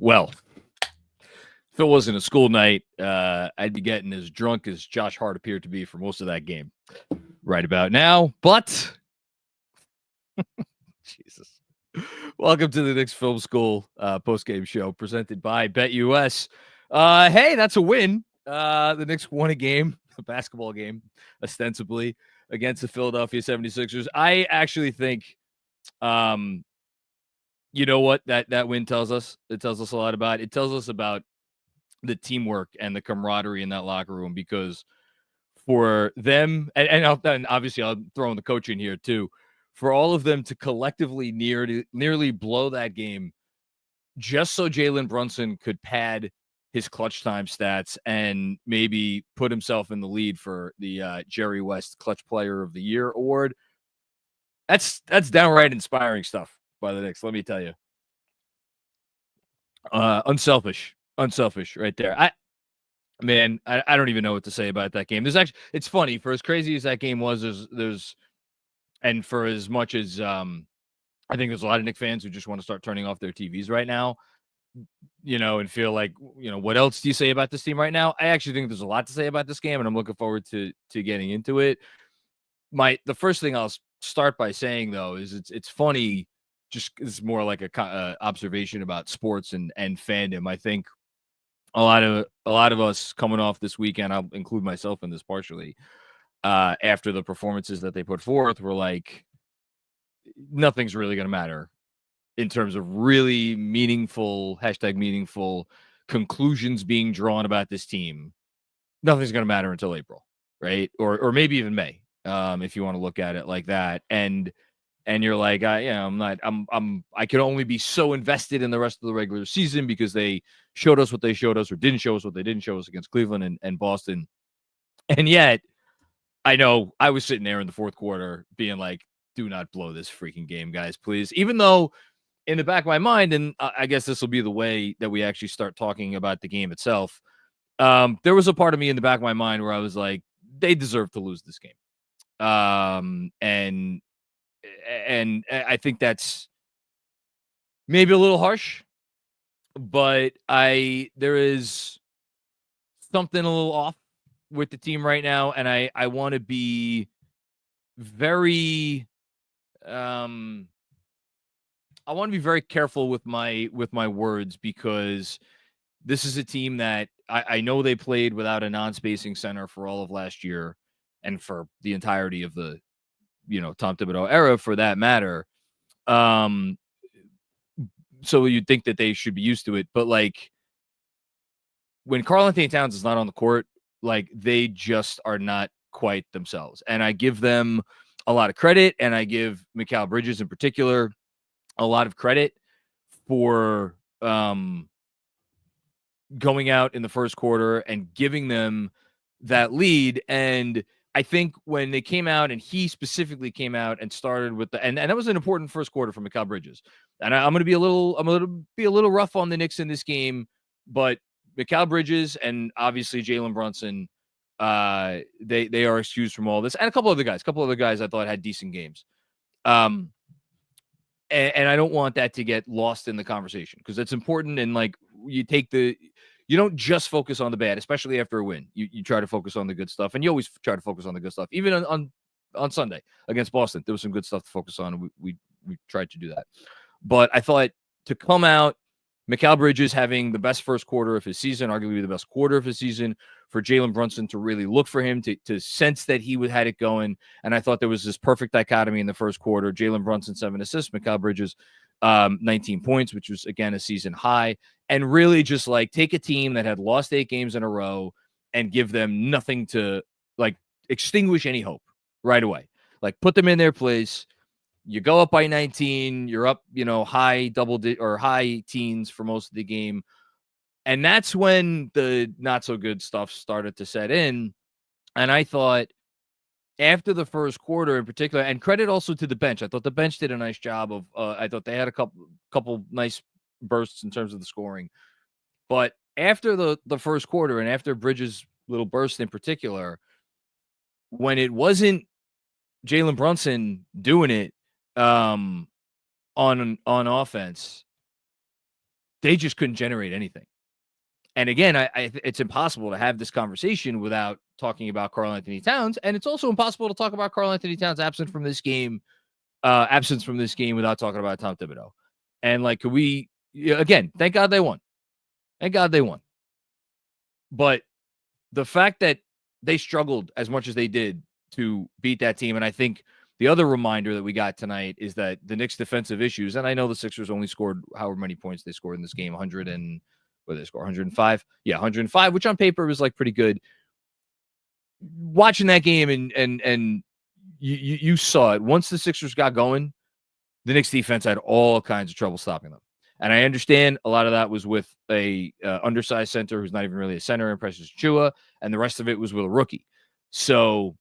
Well, if it wasn't a school night, I'd be getting as drunk as Josh Hart appeared to be for most of that game right about now. But, Jesus. Welcome to the Knicks Film School Postgame Show presented by BetUS. Hey, that's a win. The Knicks won a game, a basketball game, ostensibly, against the Philadelphia 76ers. I actually think, you know what that win tells us? It tells us a lot about. It tells us about the teamwork and the camaraderie in that locker room, because for them, and obviously I'll throw in the coach in here too, for all of them to collectively nearly blow that game just so Jalen Brunson could pad his clutch time stats and maybe put himself in the lead for the Jerry West Clutch Player of the Year award. That's downright inspiring stuff by the Knicks, let me tell you. Unselfish right there. I don't even know what to say about that game. It's funny, for as crazy as that game was, there's and for as much as I think there's a lot of Knicks fans who just want to start turning off their TVs right now, and feel like, what else do you say about this team right now? I actually think there's a lot to say about this game, and I'm looking forward to getting into it. The first thing I'll start by saying, though, is it's funny. Just it's more like a observation about sports and fandom. I think a lot of us coming off this weekend, I'll include myself in this partially, after the performances that they put forth, were like, nothing's really going to matter in terms of really meaningful conclusions being drawn about this team. Nothing's going to matter until April, right? Or maybe even May, if you want to look at it like that. And you're like, I could only be so invested in the rest of the regular season because they showed us what they showed us, or didn't show us what they didn't show us against Cleveland and Boston. And yet, I know I was sitting there in the fourth quarter being like, do not blow this freaking game, guys, please. Even though in the back of my mind, and I guess this will be the way that we actually start talking about the game itself, there was a part of me in the back of my mind where I was like, they deserve to lose this game. And I think that's maybe a little harsh, but there is something a little off with the team right now, and I want to be very very careful with my words, because this is a team that I know they played without a non-spacing center for all of last year, and for the entirety of the Tom Thibodeau era, for that matter. So you'd think that they should be used to it, but like, when Karl-Anthony Towns is not on the court, like, they just are not quite themselves. And I give them a lot of credit, and I give Mikal Bridges in particular a lot of credit for going out in the first quarter and giving them that lead. And I think when they came out, and he specifically came out and started with and that was an important first quarter for Mikal Bridges. And I'm going to be a little rough on the Knicks in this game, but Mikal Bridges and obviously Jalen Brunson, they are excused from all this, and a couple other guys I thought had decent games. And I don't want that to get lost in the conversation, because it's important. And like, you don't just focus on the bad, especially after a win. You try to focus on the good stuff, and you always try to focus on the good stuff. Even on Sunday against Boston, there was some good stuff to focus on, and we tried to do that. But I thought, to come out, Mikal Bridges having the best first quarter of his season, arguably the best quarter of his season, for Jalen Brunson to really look for him, to sense that he had it going. And I thought there was this perfect dichotomy in the first quarter. Jalen Brunson, 7 assists, Mikal Bridges, 19 points, which was, again, a season high. And really just like take a team that had lost 8 games in a row and give them nothing to, like, extinguish any hope right away. Like, put them in their place. You go up by 19, you're up, high high teens for most of the game. And that's when the not so good stuff started to set in. And I thought, after the first quarter in particular, and credit also to the bench, I thought the bench did a nice job of, I thought they had a couple nice bursts in terms of the scoring. But after the first quarter, and after Bridges' little burst in particular, when it wasn't Jalen Brunson doing it on offense, they just couldn't generate anything. And again, it's impossible to have this conversation without talking about Karl-Anthony Towns, and it's also impossible to talk about Karl-Anthony Towns' absence from this game without talking about Tom Thibodeau. And like, could we again? Thank God they won. Thank God they won. But the fact that they struggled as much as they did to beat that team, and I think the other reminder that we got tonight is that the Knicks' defensive issues, and I know the Sixers only scored however many points they scored in this game, 100 and what did they score? 105? Yeah, 105, which on paper was like pretty good. Watching that game and you saw it. Once the Sixers got going, the Knicks defense had all kinds of trouble stopping them. And I understand a lot of that was with a undersized center who's not even really a center in Precious Achiuwa, and the rest of it was with a rookie. So,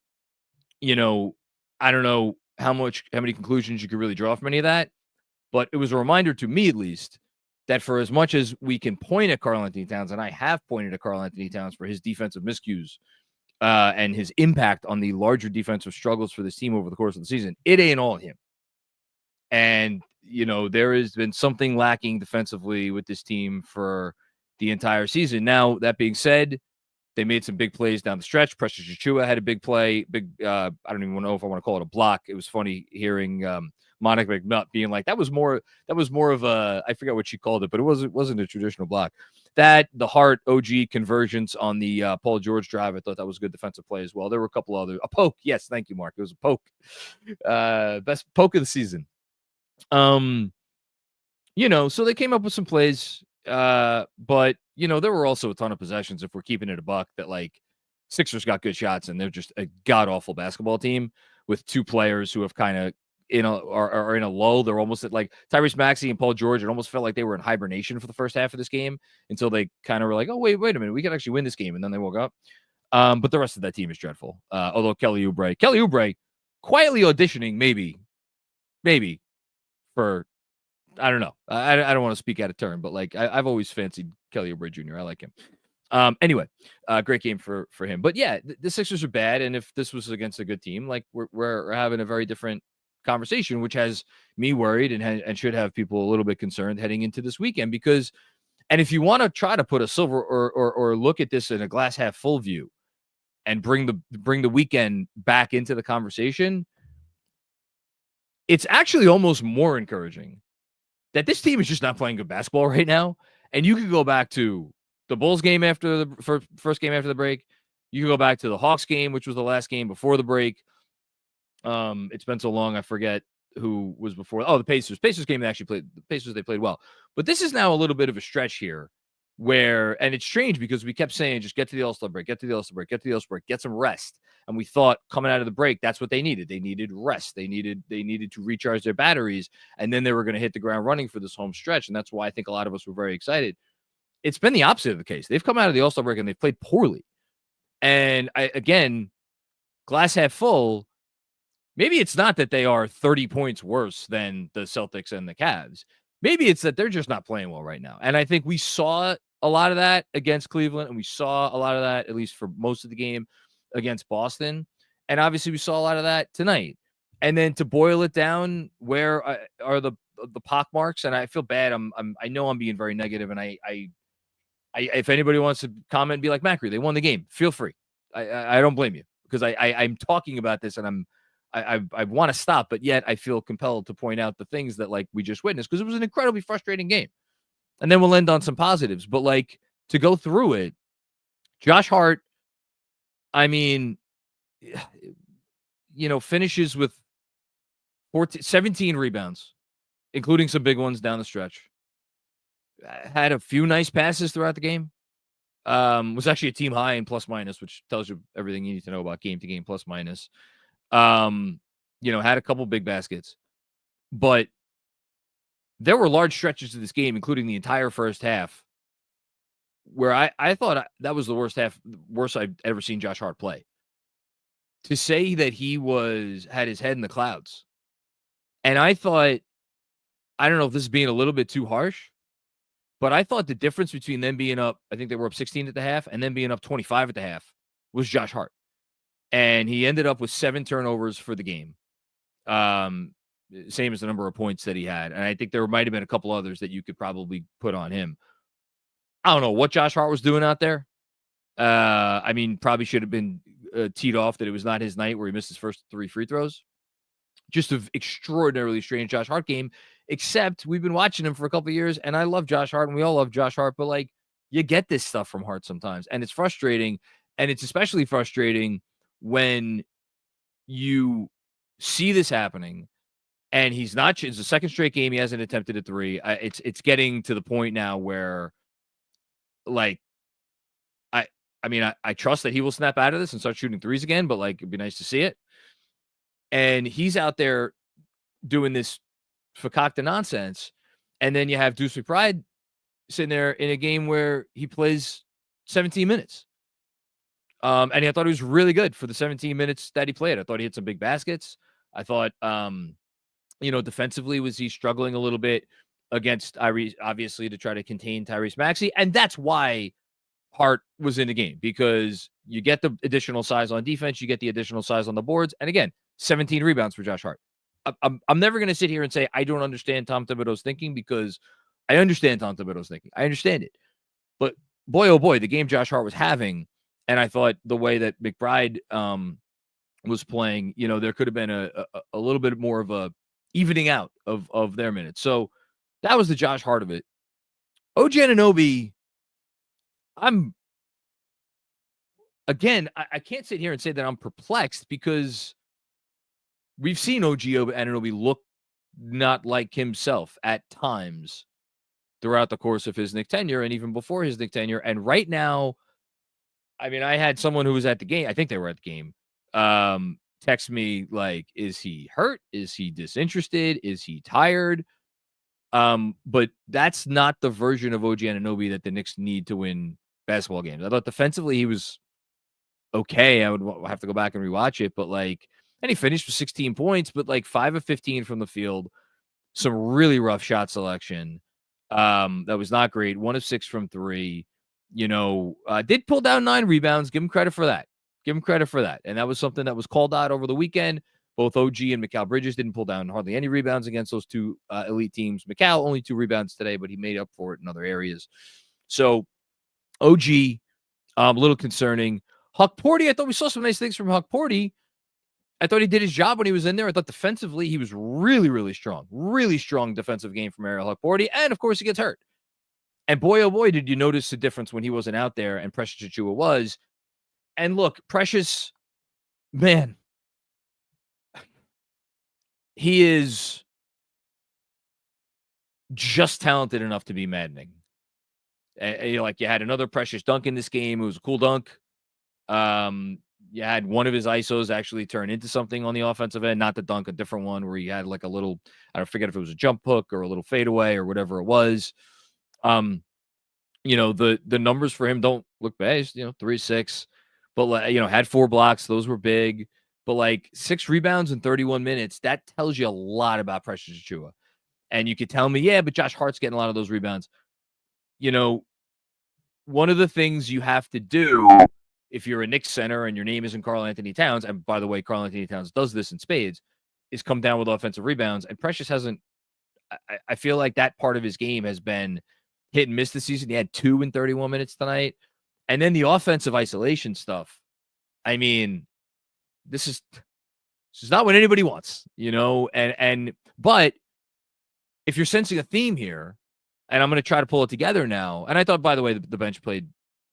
I don't know how many conclusions you could really draw from any of that, but it was a reminder to me, at least, that for as much as we can point at Karl-Anthony Towns, and I have pointed at Karl-Anthony Towns for his defensive miscues and his impact on the larger defensive struggles for this team over the course of the season, it ain't all him. And, there has been something lacking defensively with this team for the entire season. Now, that being said, they made some big plays down the stretch. Precious Achiuwa had a big play. I don't even know if I want to call it a block. It was funny hearing Monica McNutt being like, that was more of a, I forget what she called it, but it wasn't a traditional block. That, the Hart OG convergence on the Paul George drive, I thought that was a good defensive play as well. There were a couple other, a poke. Yes, thank you, Mark. It was a poke. Best poke of the season. So they came up with some plays, but there were also a ton of possessions, if we're keeping it a buck, that like Sixers got good shots, and they're just a god-awful basketball team with two players who have kind of are in a lull. They're almost at like Tyrese Maxey and Paul George. It almost felt like they were in hibernation for the first half of this game until they kind of were like, oh, wait a minute, we can actually win this game. And then they woke up. But the rest of that team is dreadful. Although Kelly Oubre quietly auditioning, maybe for, I don't know. I don't want to speak out of turn, but like I've always fancied Kelly Oubre Jr. I like him. Anyway, great game for him. But yeah, the Sixers are bad, and if this was against a good team, like we're having a very different conversation, which has me worried and should have people a little bit concerned heading into this weekend. Because, and if you want to try to put a silver or look at this in a glass half full view and bring the weekend back into the conversation, it's actually almost more encouraging that this team is just not playing good basketball right now. And you can go back to the Bulls game after the first game after the break. You can go back to the Hawks game, which was the last game before the break. It's been so long, I forget who was before. Oh, the Pacers. Pacers game they actually played. The Pacers, they played well. But this is now a little bit of a stretch here where, and it's strange because we kept saying, just get to the All-Star break, get some rest. And we thought coming out of the break, that's what they needed. They needed rest. They needed to recharge their batteries. And then they were going to hit the ground running for this home stretch. And that's why I think a lot of us were very excited. It's been the opposite of the case. They've come out of the All-Star break and they've played poorly. And again, glass half full, maybe it's not that they are 30 points worse than the Celtics and the Cavs. Maybe it's that they're just not playing well right now. And I think we saw a lot of that against Cleveland, and we saw a lot of that, at least for most of the game, against Boston. And obviously we saw a lot of that tonight. And then to boil it down, where are the pock marks? And I feel bad. I know I'm being very negative, and I if anybody wants to comment and be like, Macri, they won the game, feel free. I don't blame you, because I'm talking about this and I want to stop, but yet I feel compelled to point out the things that like we just witnessed, because it was an incredibly frustrating game. And then we'll end on some positives, but like to go through it, Josh Hart, I mean, finishes with 17 rebounds, including some big ones down the stretch. Had a few nice passes throughout the game. Was actually a team high in plus minus, which tells you everything you need to know about game to game plus minus. Had a couple big baskets, but there were large stretches of this game, including the entire first half, where I thought that was the worst I've ever seen Josh Hart play. To say that he had his head in the clouds. And I thought, I don't know if this is being a little bit too harsh, but I thought the difference between them being up, I think they were up 16 at the half, and then being up 25 at the half was Josh Hart. And he ended up with 7 turnovers for the game. same as the number of points that he had. And I think there might have been a couple others that you could probably put on him. I don't know what Josh Hart was doing out there. I mean, probably should have been teed off that it was not his night where he missed his first 3 free throws. Just an extraordinarily strange Josh Hart game, except we've been watching him for a couple of years, and I love Josh Hart, and we all love Josh Hart, but, like, you get this stuff from Hart sometimes, and it's frustrating, and it's especially frustrating when you see this happening, and he's not – it's the second straight game he hasn't attempted a 3. It's getting to the point now where, like, I mean, I trust that he will snap out of this and start shooting 3s again, but, like, it'd be nice to see it. And he's out there doing this fakakta nonsense. And then you have Deuce McBride sitting there in a game where he plays 17 minutes. And I thought he was really good for the 17 minutes that he played. I thought he hit some big baskets. I thought, defensively was he struggling a little bit against Tyrese, obviously, to try to contain Tyrese Maxey. And that's why Hart was in the game, because you get the additional size on defense, you get the additional size on the boards. And again, 17 rebounds for Josh Hart. I'm never going to sit here and say I don't understand Tom Thibodeau's thinking, because I understand Tom Thibodeau's thinking. I understand it. But boy, oh boy, the game Josh Hart was having, and I thought the way that McBride was playing, there could have been a little bit more of a evening out of their minutes. So that was the Josh Hart of it. OG Anunoby, I can't sit here and say that I'm perplexed, because we've seen OG Anunoby look not like himself at times throughout the course of his Knicks tenure and even before his Knicks tenure. And right now, I mean, I had someone who was at the game, I think they were at the game, text me like, is he hurt? Is he disinterested? Is he tired? But that's not the version of OG Anunoby that the Knicks need to win basketball games. I thought defensively he was okay. I would have to go back and rewatch it, but like, and he finished with 16 points, but like 5 of 15 from the field, some really rough shot selection. That was not great. 1 of 6 from 3, did pull down 9 rebounds. Give him credit for that. And that was something that was called out over the weekend. Both OG and Mikal Bridges didn't pull down hardly any rebounds against those two elite teams. Mikal only 2 rebounds today, but he made up for it in other areas. So OG, a little concerning. Huck Porty, I thought we saw some nice things from Huck Porty. I thought he did his job when he was in there. I thought defensively he was really, really strong. Really strong defensive game from Ariel Huck Porty. And, of course, he gets hurt. And boy, oh boy, did you notice the difference when he wasn't out there and Precious Achiuwa was. And look, Precious, man, he is just talented enough to be maddening. You had another Precious dunk in this game. It was a cool dunk. You had one of his ISOs actually turn into something on the offensive end, not the dunk, a different one where he had like a little, I forget if it was a jump hook or a little fadeaway or whatever it was. The numbers for him don't look bad. 3-6, but had 4 blocks. Those were big, but 6 rebounds in 31 minutes. That tells you a lot about Precious Achiuwa. And you could tell me, yeah, but Josh Hart's getting a lot of those rebounds. One of the things you have to do if you're a Knicks center and your name isn't Karl-Anthony Towns, and by the way, Karl-Anthony Towns does this in spades, is come down with offensive rebounds. And Precious hasn't, I feel like that part of his game has been hit and miss this season. He had 2 in 31 minutes tonight. And then the offensive isolation stuff. I mean, this is not what anybody wants, but if you're sensing a theme here, and I'm going to try to pull it together now. And I thought, by the way, the bench played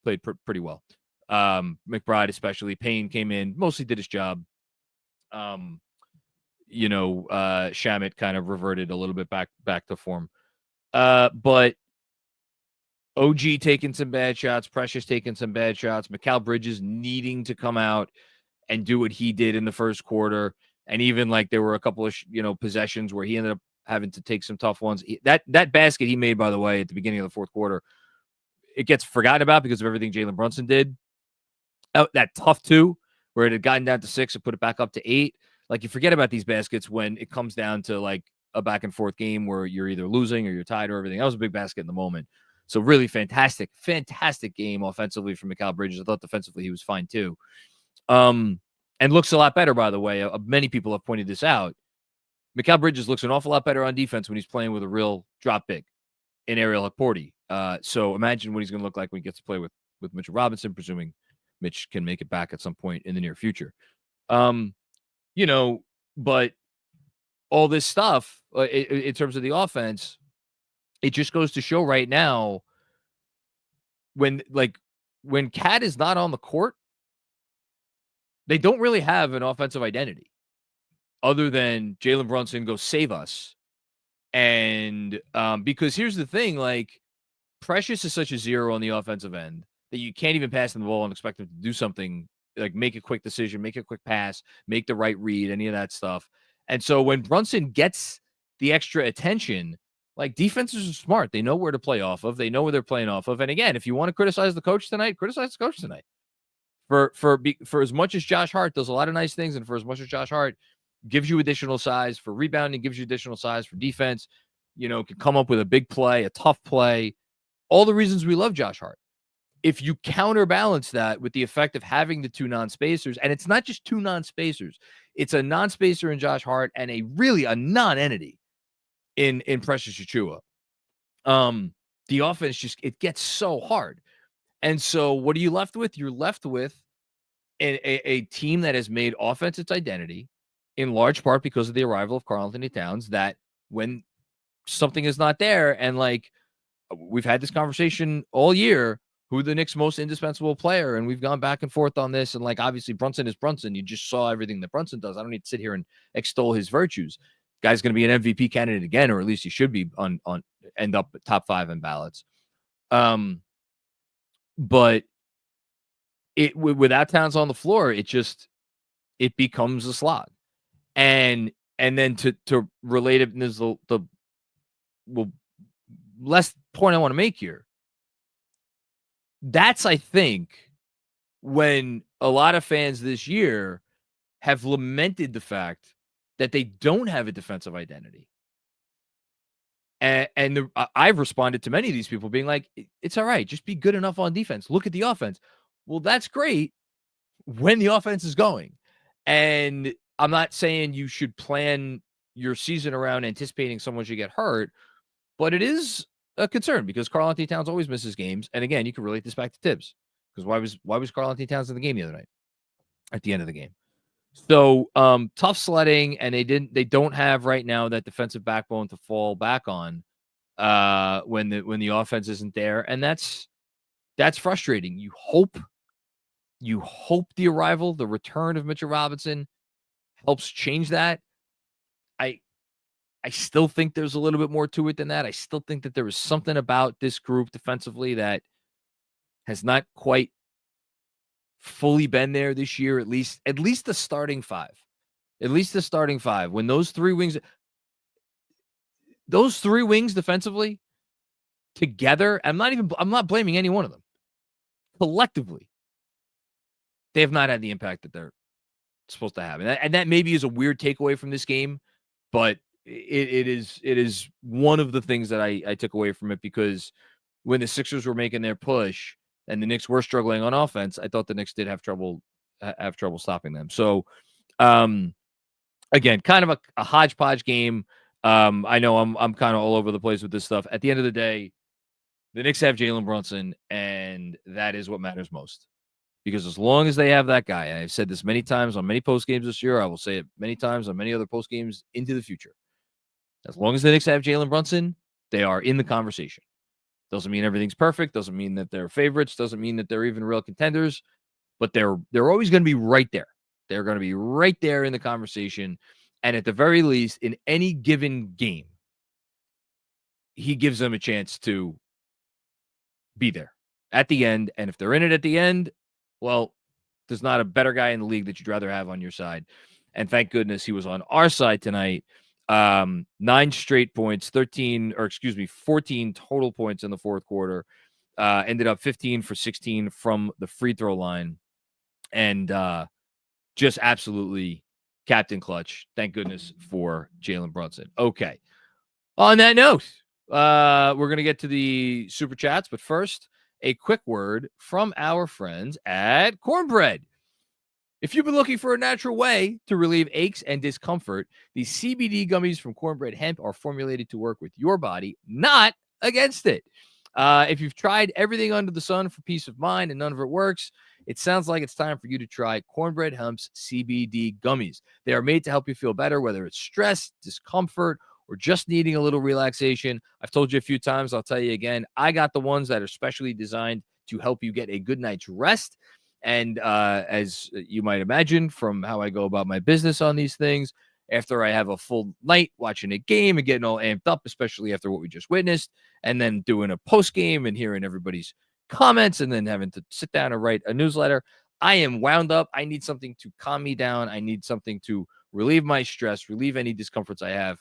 pretty well. McBride, especially. Payne came in, mostly did his job. Shamet kind of reverted a little bit back to form. But OG taking some bad shots, Precious taking some bad shots, Mikal Bridges needing to come out and do what he did in the first quarter. And even there were a couple of, possessions where he ended up having to take some tough ones. That basket he made, by the way, at the beginning of the fourth quarter, it gets forgotten about because of everything Jalen Brunson did. That tough 2, where it had gotten down to 6 and put it back up to 8. You forget about these baskets when it comes down to a back and forth game where you're either losing or you're tied or everything. That was a big basket in the moment. So really fantastic game offensively from Mikal Bridges. I thought defensively he was fine too. And looks a lot better, by the way. Many people have pointed this out. Mikal Bridges looks an awful lot better on defense when he's playing with a real drop big in Ariel Hukporti. So imagine what he's going to look like when he gets to play with Mitchell Robinson, presuming Mitch can make it back at some point in the near future. But all this stuff in terms of the offense, it just goes to show right now when Cat is not on the court, they don't really have an offensive identity other than Jalen Brunson go save us. And because here's the thing, like Precious is such a zero on the offensive end that you can't even pass him the ball and expect him to do something like make a quick decision, make a quick pass, make the right read, any of that stuff. And so when Brunson gets the extra attention, like defenses are smart. They know where to play off of. They know where they're playing off of. And again, if you want to criticize the coach tonight, criticize the coach tonight. For as much as Josh Hart does a lot of nice things, and for as much as Josh Hart gives you additional size for rebounding, gives you additional size for defense, can come up with a big play, a tough play, all the reasons we love Josh Hart. If you counterbalance that with the effect of having the two non-spacers, and it's not just two non-spacers, it's a non-spacer in Josh Hart and a non-entity in Precious Achiuwa. The offense it gets so hard. And so what are you left with? You're left with a team that has made offense its identity, in large part because of the arrival of Karl-Anthony Towns, that when something is not there, and like we've had this conversation all year, who the Knicks' most indispensable player, and we've gone back and forth on this, and like obviously Brunson is Brunson. You just saw everything that Brunson does. I don't need to sit here and extol his virtues. Guy's going to be an MVP candidate again, or at least he should be on end up top 5 in ballots. But without Towns on the floor, it becomes a slog. And then to relate it, and there's the last point I want to make here. That's, I think, when a lot of fans this year have lamented the fact that they don't have a defensive identity. And I've responded to many of these people being like, it's all right. Just be good enough on defense. Look at the offense. Well, that's great when the offense is going. And I'm not saying you should plan your season around anticipating someone should get hurt, but it is a concern because Karl-Anthony Towns always misses games. And again, you can relate this back to Tibbs, because why was Karl-Anthony Towns in the game the other night at the end of the game? So tough sledding, and they don't have right now that defensive backbone to fall back on when the offense isn't there, and that's frustrating. You hope the return of Mitchell Robinson helps change that. I still think there's a little bit more to it than that. I still think that there is something about this group defensively that has not quite fully been there this year, at least the starting five. At least the starting five. When those three wings defensively together, I'm not blaming any one of them. Collectively, they have not had the impact that they're supposed to have. And that maybe is a weird takeaway from this game, but it is one of the things that I took away from it, because when the Sixers were making their push and the Knicks were struggling on offense, I thought the Knicks did have trouble stopping them. So, again, kind of a hodgepodge game. I know I'm kind of all over the place with this stuff. At the end of the day, the Knicks have Jalen Brunson, and that is what matters most. Because as long as they have that guy, and I've said this many times on many post games this year, I will say it many times on many other post games into the future. As long as the Knicks have Jalen Brunson, they are in the conversation. Doesn't mean everything's perfect. Doesn't mean that they're favorites. Doesn't mean that they're even real contenders. But they're always going to be right there. They're going to be right there in the conversation. And at the very least, in any given game, he gives them a chance to be there at the end. And if they're in it at the end, well, there's not a better guy in the league that you'd rather have on your side. And thank goodness he was on our side tonight. 9 straight points, 14 total points in the fourth quarter. Ended up 15 for 16 from the free throw line. And just absolutely captain clutch. Thank goodness for Jalen Brunson. Okay. On that note, we're going to get to the super chats. But first, a quick word from our friends at Cornbread. If you've been looking for a natural way to relieve aches and discomfort, these CBD gummies from Cornbread Hemp are formulated to work with your body, not against it. If you've tried everything under the sun for peace of mind and none of it works, it sounds like it's time for you to try Cornbread Hemp's CBD gummies. They are made to help you feel better, whether it's stress, discomfort, or just needing a little relaxation. I've told you a few times, I'll tell you again, I got the ones that are specially designed to help you get a good night's rest. And as you might imagine from how I go about my business on these things, after I have a full night watching a game and getting all amped up, especially after what we just witnessed, and then doing a post game and hearing everybody's comments and then having to sit down and write a newsletter, I am wound up. I need something to calm me down. I need something to relieve my stress, relieve any discomforts I have.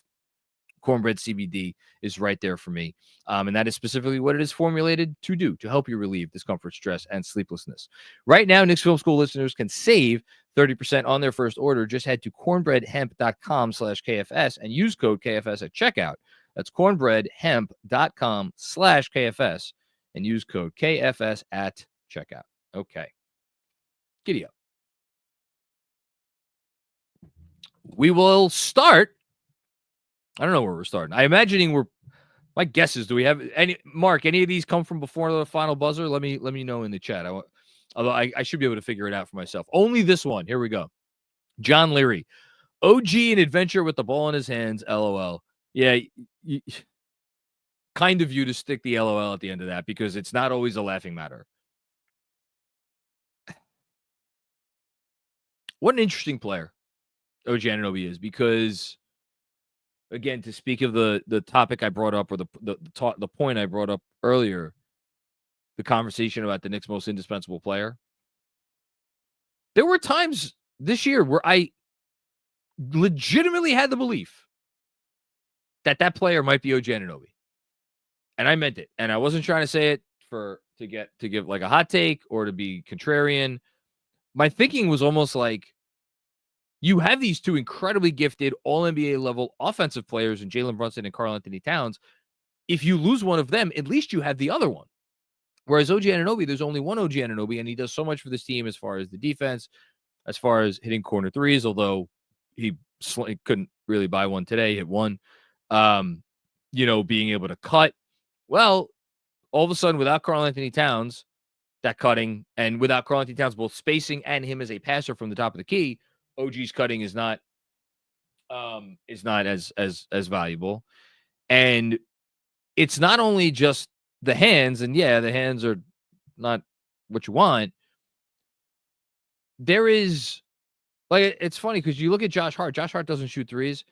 Cornbread CBD is right there for me. And that is specifically what it is formulated to do, to help you relieve discomfort, stress, and sleeplessness. Right now, Knicks Film School listeners can save 30% on their first order. Just head to cornbreadhemp.com/KFS and use code KFS at checkout. That's cornbreadhemp.com/KFS and use code KFS at checkout. Okay. Giddy up. We will start. I don't know where we're starting. I'm imagining my guess is, do we have any of these come from before the final buzzer? Let me know in the chat. Although I should be able to figure it out for myself. Only this one. Here we go. John Leary. OG and adventure with the ball in his hands. LOL. Yeah. Kind of you to stick the LOL at the end of that because it's not always a laughing matter. What an interesting player OG Anunoby is, because again, to speak of the topic I brought up, or the point I brought up earlier, the conversation about the Knicks' most indispensable player. There were times this year where I legitimately had the belief that player might be OG Anunoby, and I meant it. And I wasn't trying to say it to give like a hot take or to be contrarian. My thinking was almost like, you have these two incredibly gifted all-NBA level offensive players in Jalen Brunson and Karl-Anthony Towns. If you lose one of them, at least you have the other one. Whereas OG Anunoby, there's only one OG Anunoby, and he does so much for this team as far as the defense, as far as hitting corner threes, although he couldn't really buy one today, hit one. Being able to cut. Well, all of a sudden, without Karl-Anthony Towns, that cutting, and without Karl-Anthony Towns both spacing and him as a passer from the top of the key, OG's cutting is not as valuable. And it's not only just the hands, and yeah, the hands are not what you want. There is, like, it's funny because you look at Josh Hart. Josh Hart doesn't shoot threes,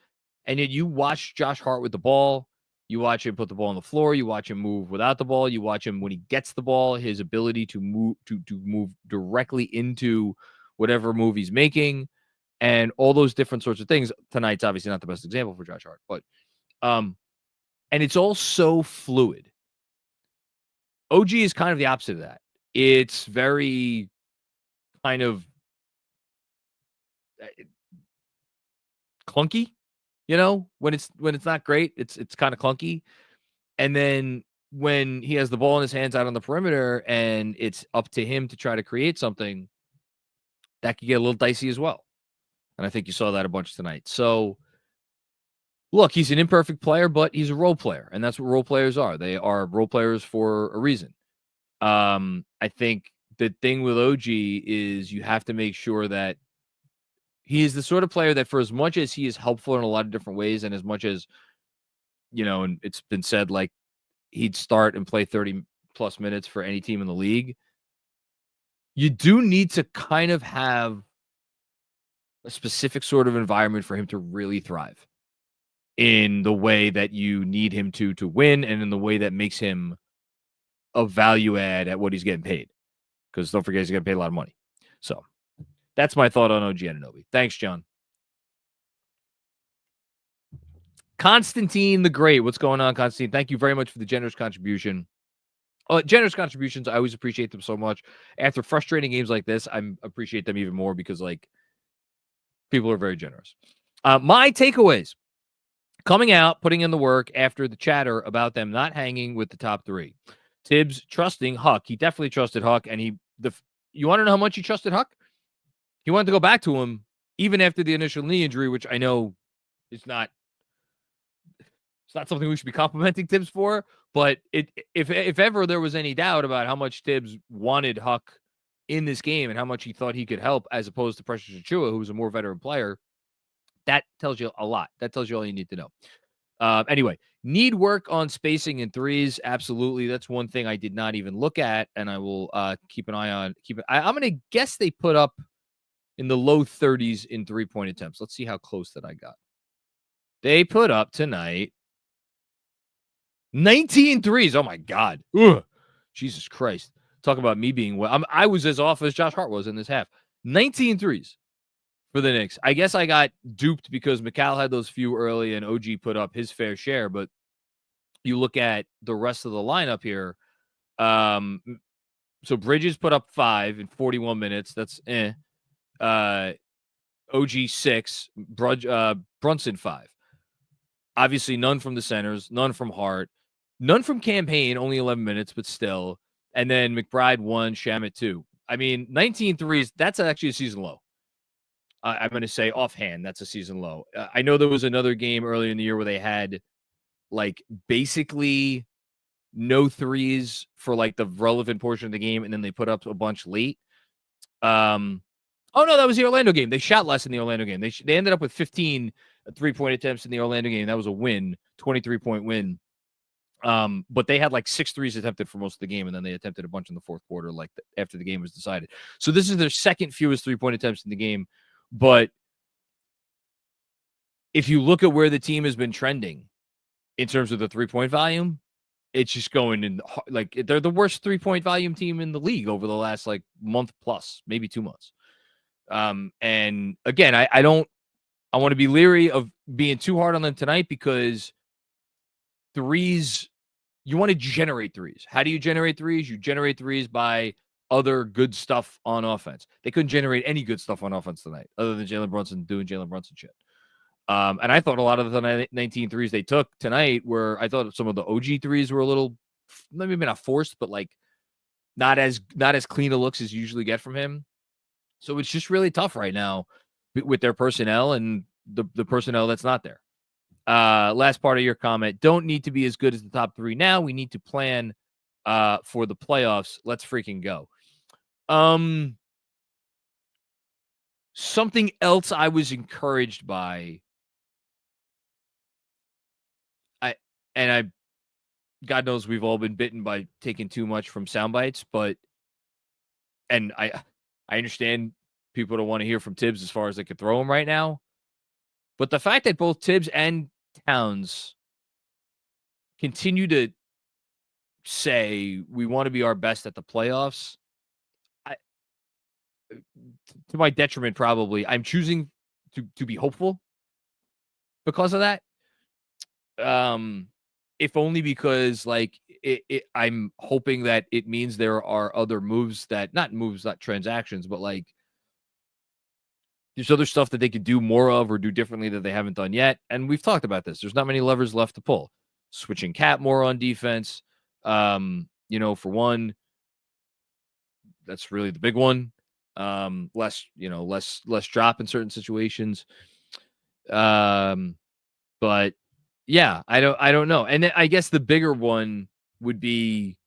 and yet you watch Josh Hart with the ball. You watch him put the ball on the floor. You watch him move without the ball. You watch him when he gets the ball, his ability to move directly into whatever move he's making. And all those different sorts of things. Tonight's obviously not the best example for Josh Hart, but and it's all so fluid. OG is kind of the opposite of that. It's very kind of clunky, when it's not great, it's kind of clunky. And then when he has the ball in his hands out on the perimeter and it's up to him to try to create something, that could get a little dicey as well. And I think you saw that a bunch tonight. So, look, he's an imperfect player, but he's a role player. And that's what role players are. They are role players for a reason. I think the thing with OG is you have to make sure that he is the sort of player that, for as much as he is helpful in a lot of different ways, and as much as, and it's been said, like, he'd start and play 30-plus minutes for any team in the league, you do need to kind of have a specific sort of environment for him to really thrive in the way that you need him to win, and in the way that makes him a value add at what he's getting paid. Because don't forget, he's getting paid a lot of money. So that's my thought on OG Anunoby. Thanks, John. Constantine the Great. What's going on, Constantine? Thank you very much for the generous contribution. Generous contributions, I always appreciate them so much. After frustrating games like this, I appreciate them even more because, like, people are very generous. My takeaways. Coming out, putting in the work after the chatter about them not hanging with the top three. Tibbs trusting Huck. He definitely trusted Huck, and you want to know how much he trusted Huck? he wanted to go back to him even after the initial knee injury, which I know is not something we should be complimenting Tibbs for. But if ever there was any doubt about how much Tibbs wanted Huck in this game and how much he thought he could help, as opposed to Precious Achiuwa, who was a more veteran player, that tells you a lot. That tells you all you need to know. Anyway, need work on spacing and threes. Absolutely. That's one thing I did not even look at, and I will keep an eye on. I'm going to guess they put up in the low 30s in 3-point attempts. Let's see how close that I got. They put up tonight 19 threes. Oh, my God. Ugh. Jesus Christ. Talk about me being well. I was as off as Josh Hart was in this half. 19 threes for the Knicks. I guess I got duped because McCall had those few early and OG put up his fair share. But you look at the rest of the lineup here. So Bridges put up 5 in 41 minutes. That's OG 6, Brunson 5. Obviously, none from the centers, none from Hart, none from Campaign, only 11 minutes, but still. And then McBride 1, Shamet 2. I mean, 19 threes, that's actually a season low. I'm going to say offhand, that's a season low. I know there was another game earlier in the year where they had like basically no threes for like the relevant portion of the game, and then they put up a bunch late. Oh, no, that was the Orlando game. They shot less in the Orlando game. They ended up with 15 3-point attempts in the Orlando game. That was a win, 23-point win. But they had like 6 threes attempted for most of the game, and then they attempted a bunch in the fourth quarter, like after the game was decided. So this is their second fewest 3-point attempts in the game. But if you look at where the team has been trending in terms of the 3-point volume, it's just going in like they're the worst 3-point volume team in the league over the last like month plus, maybe 2 months. And again, I want to be leery of being too hard on them tonight because threes, you want to generate threes. How do you generate threes? You generate threes by other good stuff on offense. They couldn't generate any good stuff on offense tonight other than Jalen Brunson doing Jalen Brunson shit. And I thought a lot of the 19 threes they took tonight were, I thought some of the OG threes were a little, maybe not forced, but like not as clean a looks as you usually get from him. So it's just really tough right now with their personnel and the personnel that's not there. Last part of your comment, don't need to be as good as the top 3 now. We need to plan for the playoffs. Let's freaking go. Something else I was encouraged by, God knows we've all been bitten by taking too much from sound bites, and I understand people don't want to hear from Tibbs as far as they could throw him right now. But the fact that both Tibbs and Towns continue to say we want to be our best at the playoffs, to my detriment probably, I'm choosing to be hopeful because of that. If only because like I'm hoping that it means there are other moves not transactions, but like there's other stuff that they could do more of or do differently that they haven't done yet. And we've talked about this. There's not many levers left to pull. Switching Cat more on defense. For one, that's really the big one. Less drop in certain situations. But yeah, I don't know. And then I guess the bigger one would be,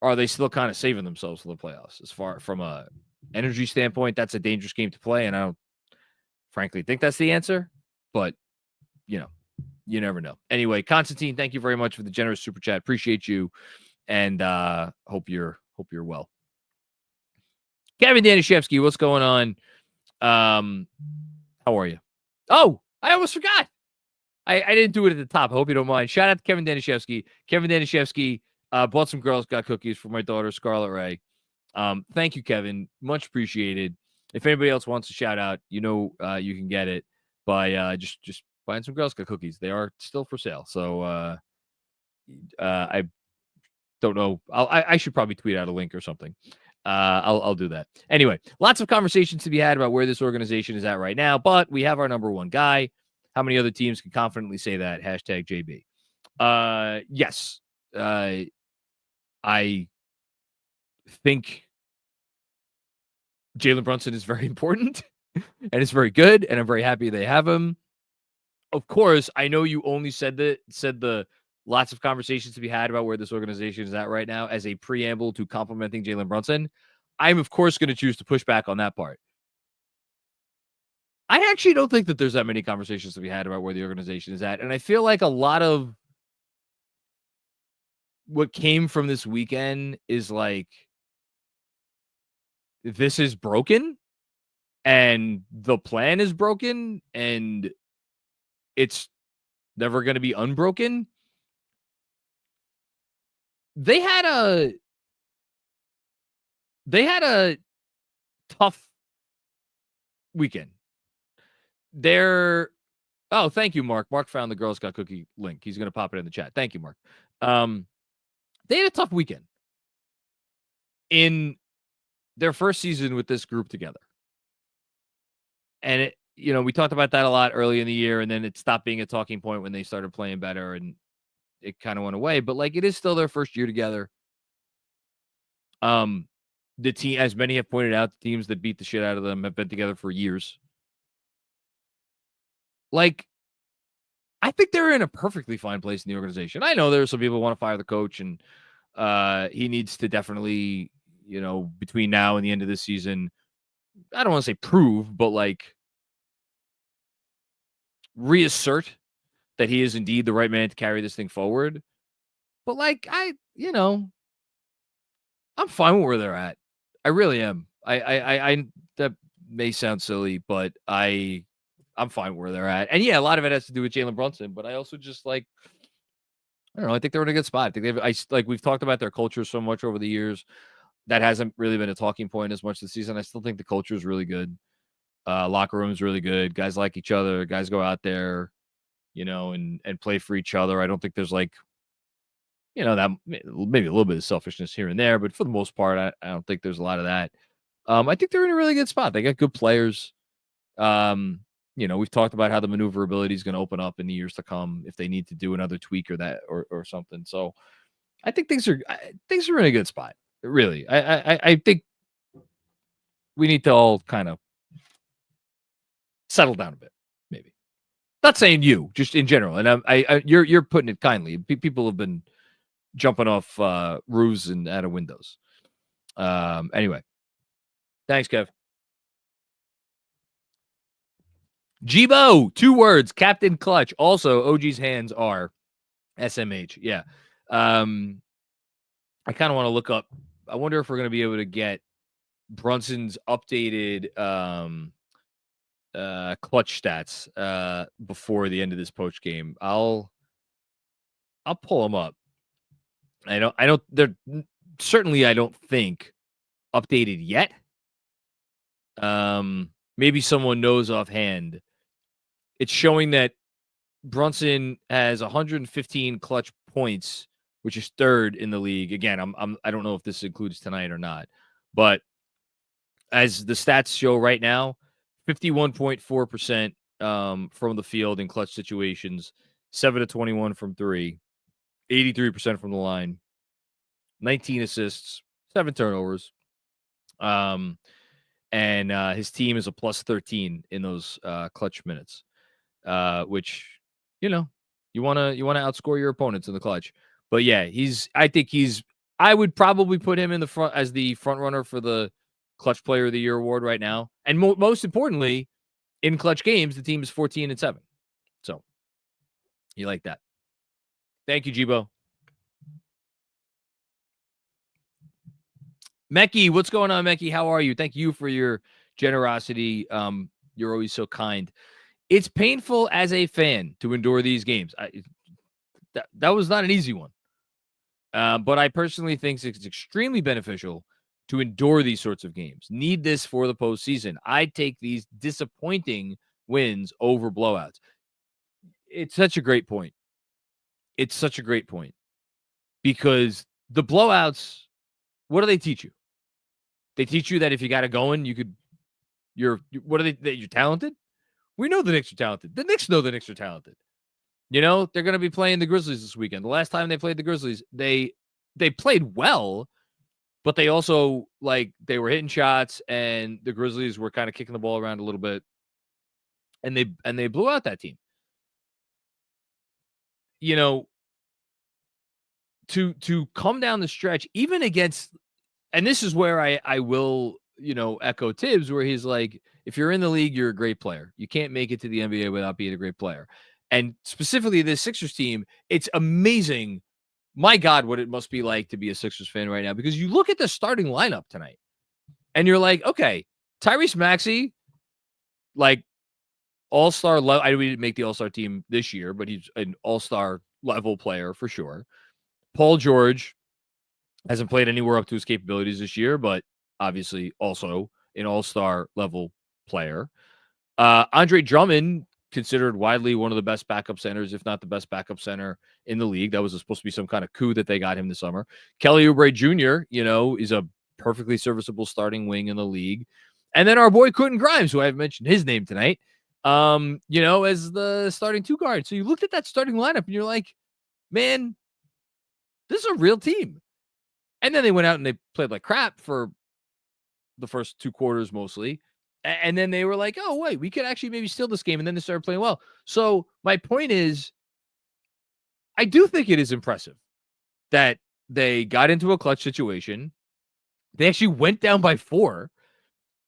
are they still kind of saving themselves for the playoffs? As far from a energy standpoint, that's a dangerous game to play, and I don't frankly think that's the answer. But you never know. Anyway, Constantine, thank you very much for the generous super chat. Appreciate you, and hope you're well. Kevin Danishevsky, what's going on? How are you? Oh, I almost forgot. I didn't do it at the top. I hope you don't mind. Shout out to Kevin Danishevsky. Kevin Danishevsky bought some Girl Scout cookies for my daughter, Scarlett Ray. Thank you, Kevin. Much appreciated. If anybody else wants a shout out, you can get it by just buying some Girl Scout cookies. They are still for sale. So I don't know. I should probably tweet out a link or something. I'll do that. Anyway, lots of conversations to be had about where this organization is at right now, but we have our number one guy. How many other teams can confidently say that? Hashtag JB. Yes. I think Jalen Brunson is very important and it's very good, and I'm very happy they have him. Of course, I know you only said the lots of conversations to be had about where this organization is at right now as a preamble to complimenting Jalen Brunson. I'm, of course, going to choose to push back on that part. I actually don't think that there's that many conversations to be had about where the organization is at. And I feel like a lot of what came from this weekend is like, this is broken and the plan is broken and it's never going to be unbroken. They had a tough weekend. Oh, thank you, Mark. Mark found the Girl Scout cookie link. He's going to pop it in the chat. Thank you, Mark. They had a tough weekend in their first season with this group together. And we talked about that a lot early in the year, and then it stopped being a talking point when they started playing better and it kind of went away. But like, it is still their first year together. The team, as many have pointed out, the teams that beat the shit out of them have been together for years. Like, I think they're in a perfectly fine place in the organization. I know there are some people who want to fire the coach, and he needs to definitely, between now and the end of this season, I don't want to say prove, but like reassert that he is indeed the right man to carry this thing forward. But like, I'm fine with where they're at. I really am. I that may sound silly, but I'm fine where they're at. And yeah, a lot of it has to do with Jalen Brunson, but I also just like, I don't know. I think they're in a good spot. I think we've talked about their culture so much over the years. That hasn't really been a talking point as much this season. I still think the culture is really good. Locker room is really good. Guys like each other. Guys go out there, and play for each other. I don't think there's like, that maybe a little bit of selfishness here and there, but for the most part, I don't think there's a lot of that. I think they're in a really good spot. They got good players. We've talked about how the maneuverability is going to open up in the years to come if they need to do another tweak or that or something. So I think things are in a good spot. Really, I think we need to all kind of settle down a bit, maybe. Not saying you, just in general. And you're putting it kindly. People have been jumping off roofs and out of windows. Anyway, thanks, Kev. Jibo, 2 words, Captain Clutch. Also, OG's hands are SMH. Yeah. I kind of want to look up. I wonder if we're going to be able to get Brunson's updated clutch stats before the end of this poach game. I'll pull them up. They're certainly, I don't think updated yet. Maybe someone knows offhand. It's showing that Brunson has 115 clutch points, which is 3rd in the league. Again, I don't know if this includes tonight or not, but as the stats show right now, 51.4% from the field in clutch situations, 7 to 21 from 3, 83% from the line, 19 assists, 7 turnovers. And his team is a plus 13 in those clutch minutes, which, you want to outscore your opponents in the clutch. But yeah, I would probably put him in the front as the front runner for the Clutch Player of the Year award right now. And most importantly, in clutch games, the team is 14-7. So you like that. Thank you, Jibo. Mecky, what's going on, Mecky? How are you? Thank you for your generosity. You're always so kind. It's painful as a fan to endure these games. That was not an easy one. But I personally think it's extremely beneficial to endure these sorts of games. Need this for the postseason. I take these disappointing wins over blowouts. It's such a great point. Because the blowouts, what do they teach you? They teach you that if you got it going, you're talented? We know the Knicks are talented. The Knicks know the Knicks are talented. They're going to be playing the Grizzlies this weekend. The last time they played the Grizzlies, they played well, But they also, they were hitting shots, and the Grizzlies were kind of kicking the ball around a little bit, and they blew out that team. To come down the stretch, even against, and this is where I will, echo Tibbs, where he's like, if you're in the league, you're a great player. You can't make it to the NBA without being a great player. And specifically this Sixers team, it's amazing. My God, what it must be like to be a Sixers fan right now, because you look at the starting lineup tonight and you're like, okay, Tyrese Maxey, all-star level. I didn't make the all-star team this year, but he's an all-star level player for sure. Paul George hasn't played anywhere up to his capabilities this year, but obviously also an all-star level player. Andre Drummond, considered widely one of the best backup centers, if not the best backup center in the league. That was supposed to be some kind of coup that they got him this summer. Kelly Oubre Jr., is a perfectly serviceable starting wing in the league. And then our boy Quentin Grimes, who I have mentioned his name tonight, as the starting two guard. So you looked at that starting lineup and you're like, man, this is a real team. And then they went out and they played like crap for the first two quarters mostly. And then they were like, oh, wait, we could actually maybe steal this game. And then they started playing well. So my point is, I do think it is impressive that they got into a clutch situation. They actually went down by 4,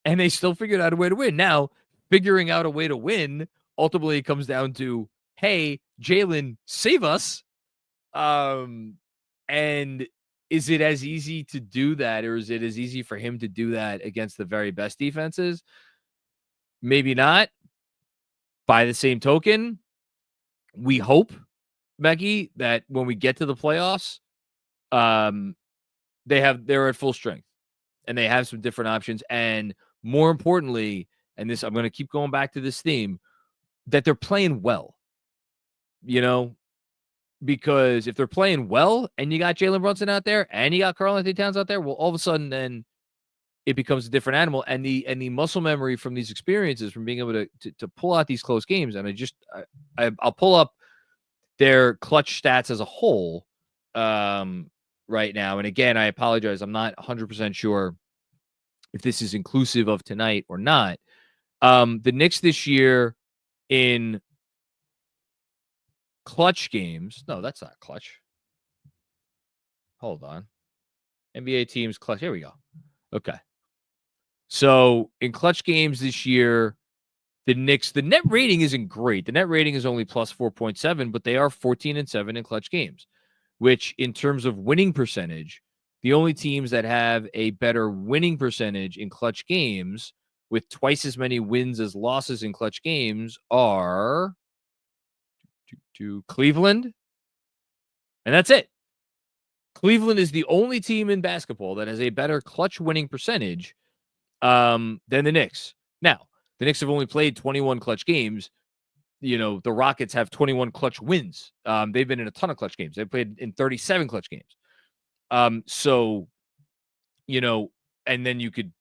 and they still figured out a way to win. Now, figuring out a way to win ultimately comes down to, hey, Jalen, save us. And is it as easy to do that, or is it as easy for him to do that against the very best defenses? Maybe not. By the same token, we hope, Becky, that when we get to the playoffs, they're at full strength and they have some different options. And more importantly, and this, I'm going to keep going back to this theme, that they're playing well, because if they're playing well and you got Jalen Brunson out there and you got Karl-Anthony Towns out there, well, all of a sudden then it becomes a different animal. And the muscle memory from these experiences, from being able to pull out these close games. And I'll pull up their clutch stats as a whole right now. And again, I apologize, I'm not 100% sure if this is inclusive of tonight or not. The Knicks this year in clutch games. No, that's not clutch. Hold on. NBA teams clutch. Here we go. Okay. So in clutch games this year, the Knicks, the net rating isn't great. The net rating is only plus 4.7, but they are 14-7 in clutch games, which in terms of winning percentage, the only teams that have a better winning percentage in clutch games with twice as many wins as losses in clutch games are to Cleveland. And that's it. Cleveland is the only team in basketball that has a better clutch winning percentage than the Knicks. Now, the Knicks have only played 21 clutch games. The Rockets have 21 clutch wins. They've been in a ton of clutch games. They played in 37 clutch games. So, and then you could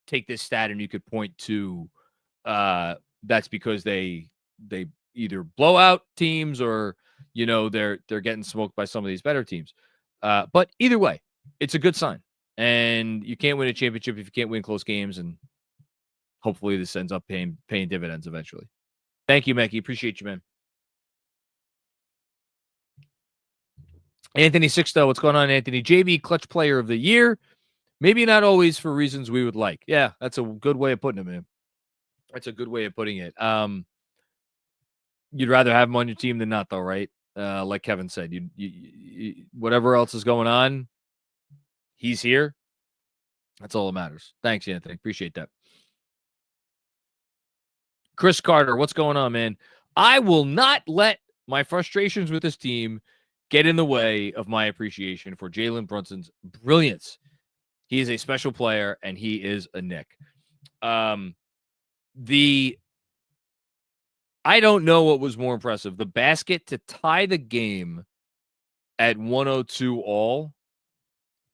take this stat and you could point to that's because they either blow out teams or, they're getting smoked by some of these better teams. But either way, it's a good sign. And you can't win a championship if you can't win close games. And hopefully this ends up paying dividends eventually. Thank you, Mackie. Appreciate you, man. Anthony Sixto, what's going on, Anthony? JB, clutch player of the year. Maybe not always for reasons we would like. Yeah, that's a good way of putting it, man. That's a good way of putting it. You'd rather have him on your team than not, though, right? Like Kevin said, you whatever else is going on, he's here. That's all that matters. Thanks, Anthony. Appreciate that. Chris Carter, what's going on, man? I will not let my frustrations with this team get in the way of my appreciation for Jalen Brunson's brilliance. He is a special player, and he is a Knick. I don't know what was more impressive, the basket to tie the game at 102 all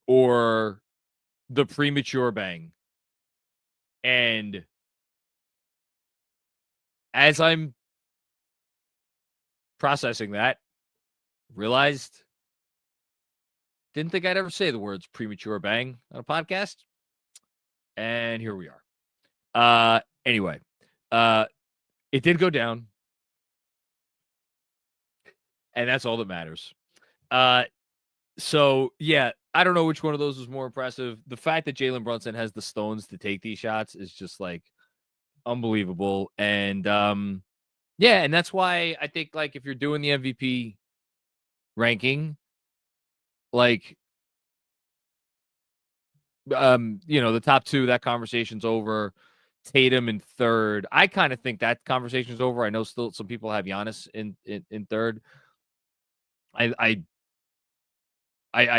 or the premature bang. And as I'm processing that, realized Didn't think I'd ever say the words premature bang on a podcast. And here we are. Anyway, it did go down. And that's all that matters. So, yeah, I don't know which one of those was more impressive. The fact that Jalen Brunson has the stones to take these shots is just, like, unbelievable. And, yeah, and that's why I think, like, if you're doing the MVP ranking, like, the top two, that conversation's over. Tatum in third. I kind of think that conversation's over. I know still some people have Giannis in third. I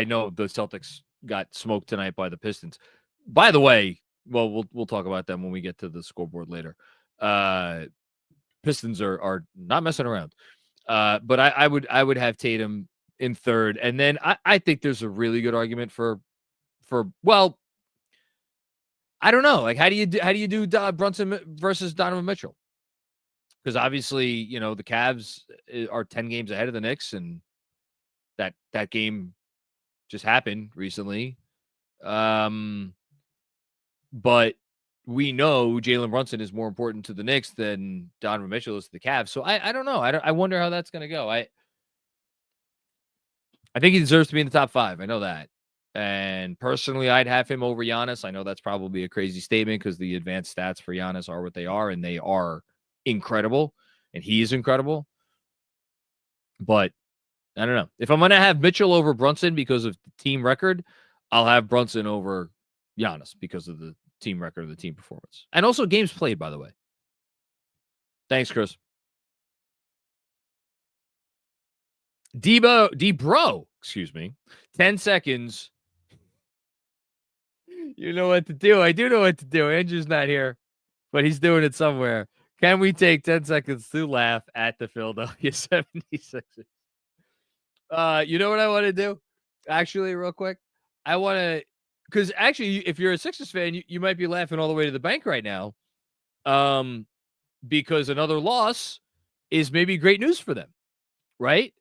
know the Celtics got smoked tonight by the Pistons. By the way, well, we'll talk about them when we get to the scoreboard later. Pistons are not messing around. But I would have Tatum in third, and then I think there's a really good argument for well, I don't know. Like, how do you do Brunson versus Donovan Mitchell? Because obviously, the Cavs are 10 games ahead of the Knicks, and that game just happened recently. But we know Jalen Brunson is more important to the Knicks than Donovan Mitchell is to the Cavs. So I don't know. I wonder how that's going to go. I think he deserves to be in the top 5. I know that. And personally, I'd have him over Giannis. I know that's probably a crazy statement because the advanced stats for Giannis are what they are, and they are incredible, and he is incredible. But I don't know. If I'm going to have Mitchell over Brunson because of the team record, I'll have Brunson over Giannis because of the team record of the team performance. And also games played, by the way. Thanks, Chris. D-Bro, excuse me. 10 seconds. You know what to do. I do know what to do. Andrew's not here, but he's doing it somewhere. Can we take 10 seconds to laugh at the Philadelphia 76ers? You know what I want to do? Actually, real quick. I want to, because actually, if you're a Sixers fan, you might be laughing all the way to the bank right now. Because another loss is maybe great news for them, right?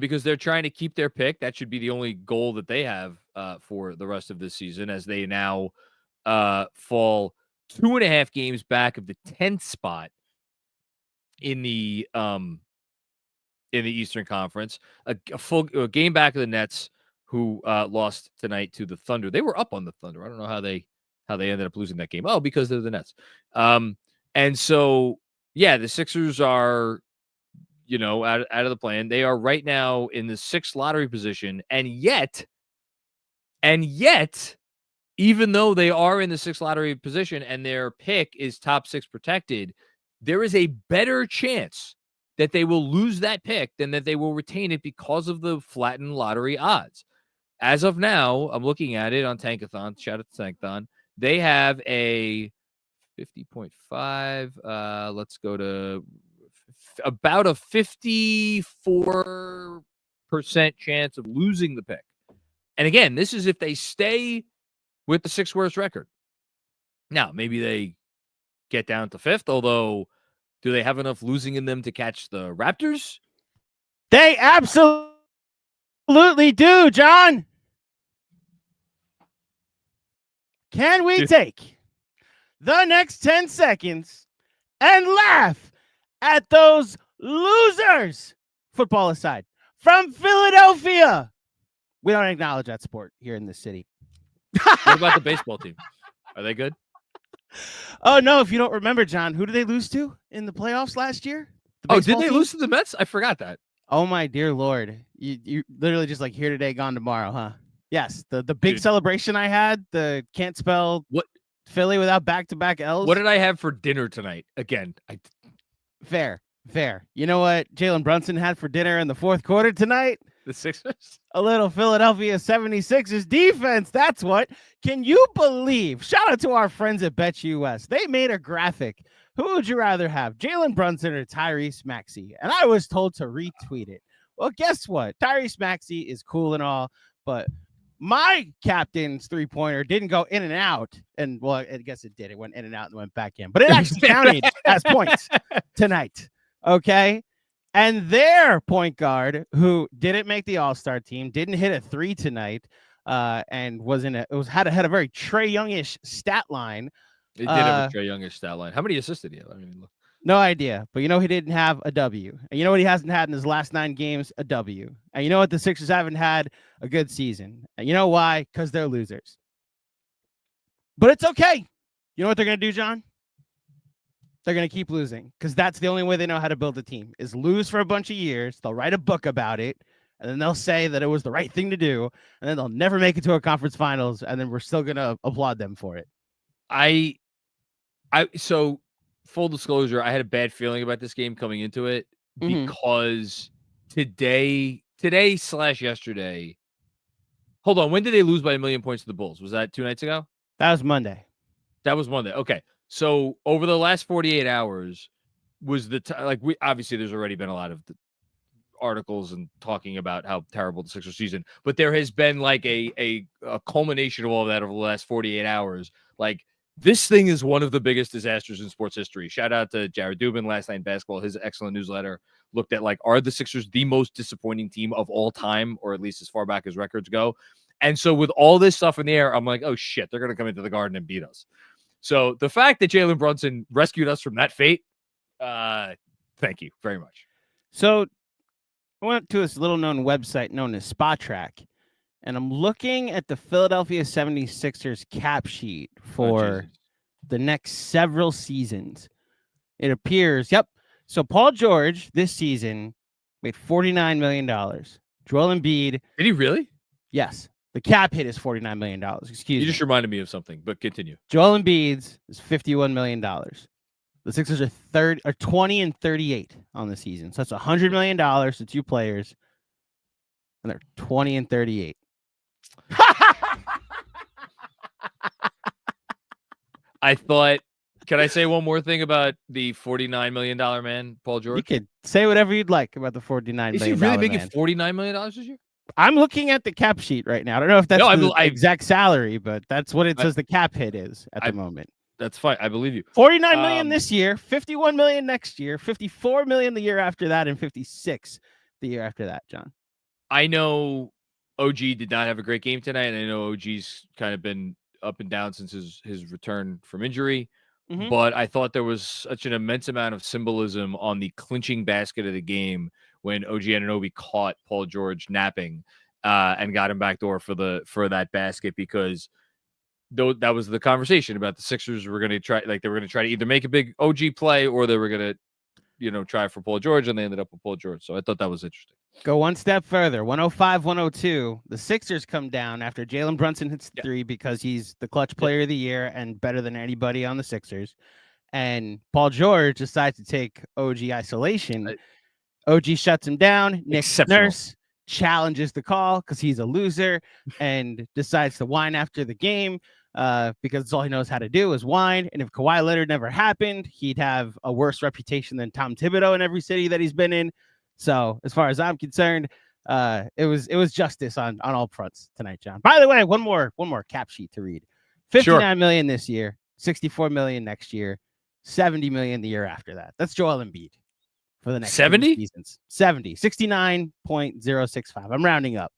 Because they're trying to keep their pick. That should be the only goal that they have for the rest of this season, as they now fall 2.5 games back of the 10th spot in the Eastern Conference. A full game back of the Nets, who lost tonight to the Thunder. They were up on the Thunder. I don't know how they ended up losing that game. Oh, because they're the Nets. And so, yeah, the Sixers are, out of the plan. They are right now in the 6th lottery position. And yet, even though they are in the 6th lottery position and their pick is top 6 protected, there is a better chance that they will lose that pick than that they will retain it because of the flattened lottery odds. As of now, I'm looking at it on Tankathon. Shout out to Tankathon. They have a 50.5. Let's go to about a 54% chance of losing the pick. And again, this is if they stay with the 6th worst record. Now, maybe they get down to 5th, although do they have enough losing in them to catch the Raptors? They absolutely do, John. Can we take the next 10 seconds and laugh at those losers, football aside, from Philadelphia? We don't acknowledge that sport here in this city. What about the baseball team? Are they good? Oh, no. If you don't remember, John, who did they lose to in the playoffs last year? Did they lose to the Mets? I forgot that. Oh, my dear Lord. You literally just like here today, gone tomorrow, huh? Yes. The big celebration I had, the can't spell what Philly without back-to-back L's. What did I have for dinner tonight? Again, Fair. You know what Jalen Brunson had for dinner in the 4th quarter tonight? The Sixers? A little Philadelphia 76ers defense. That's what. Can you believe? Shout out to our friends at BetUS. They made a graphic. Who would you rather have, Jalen Brunson or Tyrese Maxey? And I was told to retweet it. Well, guess what? Tyrese Maxey is cool and all, but my captain's 3-pointer didn't go in and out. And, well, I guess it did. It went in and out and went back in. But it actually counted as points tonight. Okay? And their point guard, who didn't make the All-Star team, didn't hit a 3 tonight, and had a very Trae Youngish stat line. It did have a Trae Youngish stat line. How many assists did he have? I mean, look. No idea, but he didn't have a W. And you know what he hasn't had in his last 9 games? A W. And you know what? The Sixers haven't had a good season. And you know why? Because they're losers. But it's okay. You know what they're going to do, John? They're going to keep losing because that's the only way they know how to build a team is lose for a bunch of years. They'll write a book about it, and then they'll say that it was the right thing to do, and then they'll never make it to a conference finals, and then we're still going to applaud them for it. So full disclosure, I had a bad feeling about this game coming into it because today/yesterday. Hold on. When did they lose by 1 million points to the Bulls? Was that 2 nights ago? That was Monday. That was Monday. Okay. So over the last 48 hours was obviously there's already been a lot of articles and talking about how terrible the Sixers season, but there has been like a culmination of all of that over the last 48 hours. Like, this thing is one of the biggest disasters in sports history. Shout out to Jared Dubin, Last Night in Basketball. His excellent newsletter looked at, like, are the Sixers the most disappointing team of all time, or at least as far back as records go? And so with all this stuff in the air, I'm like, oh, shit, they're going to come into the Garden and beat us. So the fact that Jalen Brunson rescued us from that fate, thank you very much. So I went to this little-known website known as SpotTrack, and I'm looking at the Philadelphia 76ers cap sheet for the next several seasons. It appears, so Paul George this season made $49 million. Joel Embiid. Did he really? Yes. The cap hit is $49 million. Excuse me. You just reminded me of something, but continue. Joel Embiid's is $51 million. The Sixers are 20 and 38 on the season. So that's $100 million to 2 players. And they're 20 and 38. I thought, can I say one more thing about the $49 million man, Paul George? You could say whatever you'd like about the $49 million. Is he really making $49 million this year? I'm looking at the cap sheet right now. I don't know if that's the exact salary, but that's what it says the cap hit is at the moment. That's fine. I believe you. $49 million this year, $51 million next year, $54 million the year after that, and $56 the year after that, John. I know OG did not have a great game tonight, and I know OG's kind of been up and down since his return from injury. But I thought there was such an immense amount of symbolism on the clinching basket of the game when OG Anunoby caught Paul George napping and got him backdoor for that basket, because that was the conversation about the Sixers were going to try, like, they were going to try to either make a big OG play or they were going to, try for Paul George, and they ended up with Paul George. So I thought that was interesting. Go one step further, 105-102. The Sixers come down after Jalen Brunson hits 3 because he's the clutch player of the year and better than anybody on the Sixers. And Paul George decides to take OG isolation. OG shuts him down. Nick Nurse challenges the call because he's a loser and decides to whine after the game because that's all he knows how to do is whine. And if Kawhi Leonard never happened, he'd have a worse reputation than Tom Thibodeau in every city that he's been in. So as far as I'm concerned, it was justice on all fronts tonight, John. By the way, one more cap sheet to read. $59 million this year, $64 million next year, $70 million the year after that. That's Joel Embiid for the next 70 seasons. 69.065. I'm rounding up.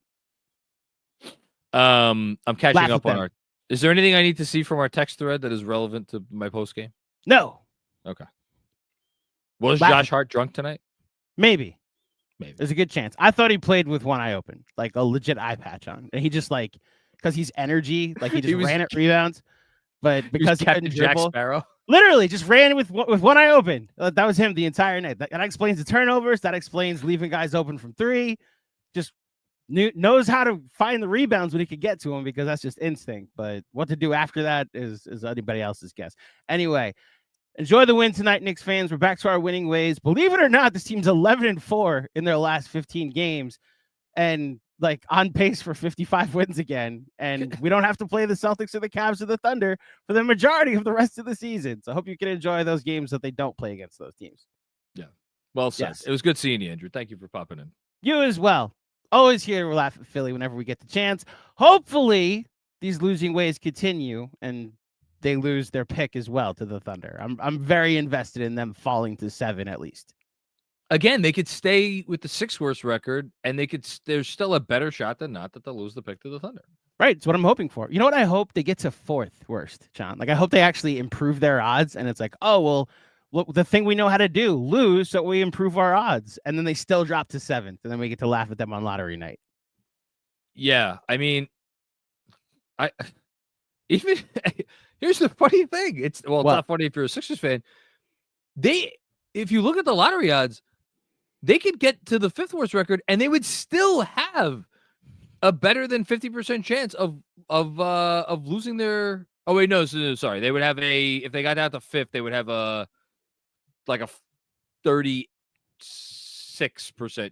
I'm catching up on Is there anything I need to see from our text thread that is relevant to my post game? No. Okay. Was Josh Hart drunk tonight? Maybe. There's a good chance. I thought he played with one eye open, like a legit eye patch on. And he just because he's energy, like he just ran at rebounds. But because he couldn't dribble, Jack Sparrow. Literally just ran with one eye open. That was him the entire night. That explains the turnovers. That explains leaving guys open from 3. Just knows how to find the rebounds when he could get to them because that's just instinct. But what to do after that is anybody else's guess. Anyway, enjoy the win tonight, Knicks fans. We're back to our winning ways. Believe it or not, this team's 11-4 in their last 15 games and on pace for 55 wins again. And we don't have to play the Celtics or the Cavs or the Thunder for the majority of the rest of the season. So I hope you can enjoy those games that they don't play against those teams. Yeah. Well said. Yes. It was good seeing you, Andrew. Thank you for popping in. You as well. Always here to laugh at Philly whenever we get the chance. Hopefully these losing ways continue and they lose their pick as well to the Thunder. I'm very invested in them falling to 7 at least. again, they could stay with the 6th worst record, and there's still a better shot than not that they'll lose the pick to the Thunder. Right. It's what I'm hoping for. You know what? I hope they get to 4th worst, John. Like, I hope they actually improve their odds. And it's like, oh, well, look, the thing we know how to do, lose, so we improve our odds. And then they still drop to 7th. And then we get to laugh at them on lottery night. Yeah. I mean, here's the funny thing. It's not funny if you're a Sixers fan. If you look at the lottery odds, they could get to the 5th worst record and they would still have a better than 50% chance of losing their. Oh wait, no, sorry. They would have if they got down to 5th, they would have a 36%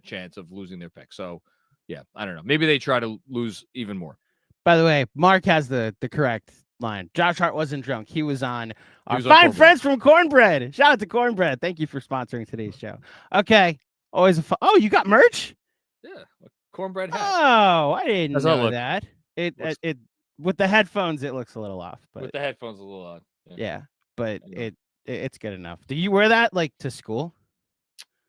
chance of losing their pick. So yeah, I don't know. Maybe they try to lose even more. By the way, Mark has the correct line. Josh Hart wasn't drunk. He was on our fine friends from Cornbread. Shout out to Cornbread. Thank you for sponsoring today's show. Okay. Always oh, you got merch? Yeah. Cornbread hat. Oh, I didn't know that. It with the headphones, it looks a little off. But with the headphones, a little odd. Yeah, but it's good enough. Do you wear that like to school?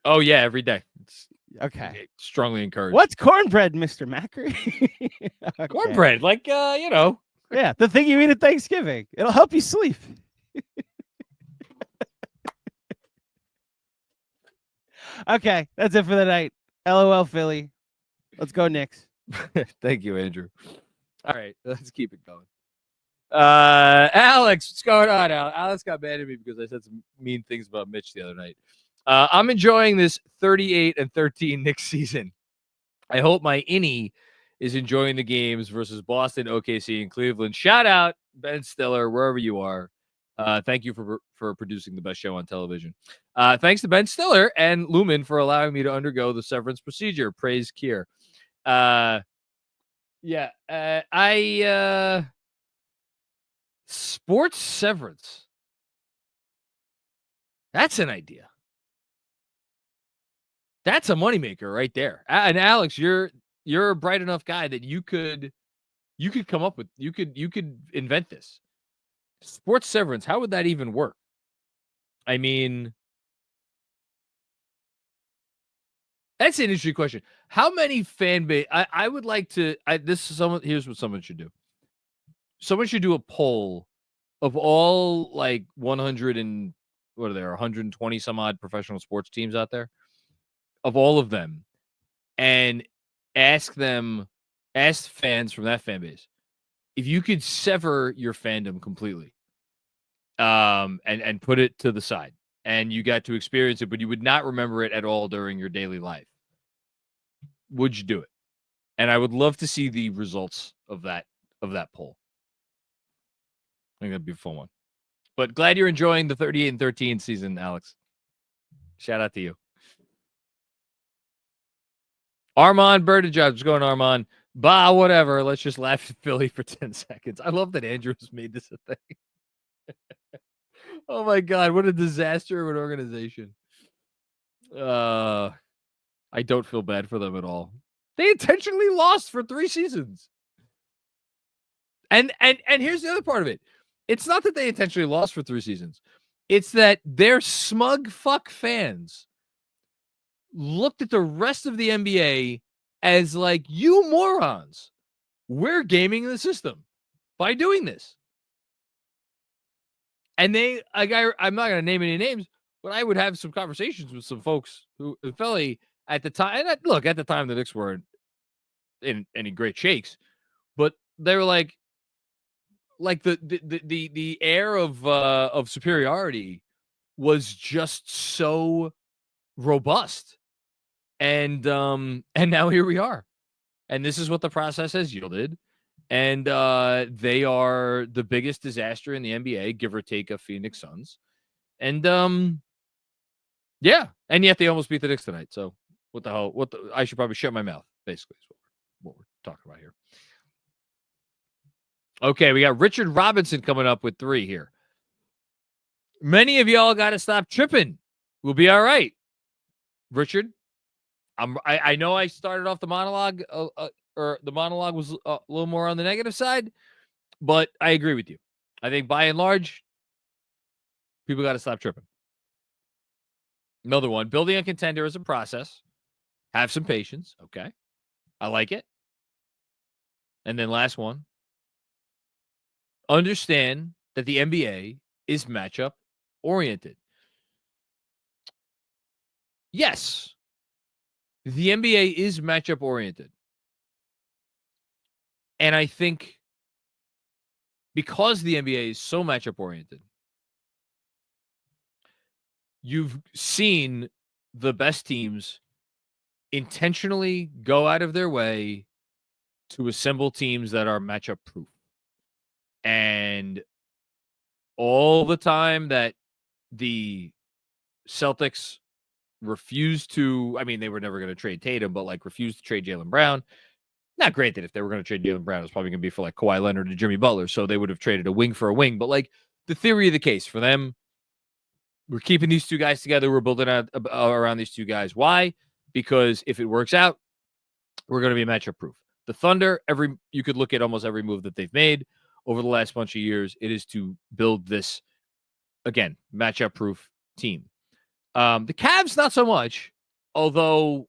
Oh yeah, every day. It's okay. Strongly encouraged. What's cornbread, Mr. Macri? Okay. Cornbread, like Yeah, the thing you eat at Thanksgiving. It'll help you sleep. Okay, that's it for the night. LOL Philly. Let's go Knicks. Thank you, Andrew. All right, let's keep it going. Alex, what's going on, Alex? Alex got mad at me because I said some mean things about Mitch the other night. I'm enjoying this 38-13 Knicks season. I hope my innie is enjoying the games versus Boston, OKC, and Cleveland. Shout out Ben Stiller, wherever you are. Thank you for producing the best show on television. Thanks to Ben Stiller and Lumen for allowing me to undergo the severance procedure. Praise Kier. Sports severance. That's an idea. That's a moneymaker right there. And Alex, you're a bright enough guy that you could come up with, you could invent this. Sports severance, how would that even work? I mean, that's an interesting question. How many fan base? I would like to. Here's what someone should do. Someone should do a poll of all 120 some odd professional sports teams out there, of all of them, and ask fans from that fan base if you could sever your fandom completely, and put it to the side, and you got to experience it, but you would not remember it at all during your daily life. Would you do it? And I would love to see the results of that poll. I think that'd be a fun one. But glad you're enjoying the 38-13 season, Alex. Shout out to you. Armand Burdijaj, what's going on, Armand? Bah, whatever. Let's just laugh at Philly for 10 seconds. I love that Andrews made this a thing. Oh my God, what a disaster of an organization. I don't feel bad for them at all. They intentionally lost for 3 seasons. And here's the other part of it. It's not that they intentionally lost for 3 seasons. It's that their smug fuck fans looked at the rest of the NBA as like, you morons, we're gaming the system by doing this. And I'm not going to name any names, but I would have some conversations with some folks who in Philly at the time. And look, at the time the Knicks weren't in any great shakes, but they were like the air of superiority was just so robust. And now here we are. And this is what the process has yielded. And they are the biggest disaster in the NBA, give or take a Phoenix Suns. And yeah, and yet they almost beat the Knicks tonight. So what the hell? I should probably shut my mouth, basically, is what we're talking about here. Okay, we got Richard Robinson coming up with 3 here. Many of y'all got to stop tripping. We'll be all right. Richard, I know I started off the monologue, or the monologue was a little more on the negative side, but I agree with you. I think by and large, people got to stop tripping. Another one, building a contender is a process. Have some patience. Okay. I like it. And then last one, understand that the NBA is matchup oriented. Yes, the NBA is matchup oriented. And I think because the NBA is so matchup oriented, you've seen the best teams intentionally go out of their way to assemble teams that are matchup proof. And all the time that the Celtics refused to, I mean, they were never going to trade Tatum, but like refused to trade Jaylen Brown. Not granted, if they were going to trade Jaylen Brown, it was probably going to be for like Kawhi Leonard and Jimmy Butler. So they would have traded a wing for a wing. But like the theory of the case for them, we're keeping these two guys together. We're building out around these two guys. Why? Because if it works out, we're going to be matchup proof. The Thunder, you could look at almost every move that they've made over the last bunch of years. It is to build this, again, matchup proof team. The Cavs, not so much, although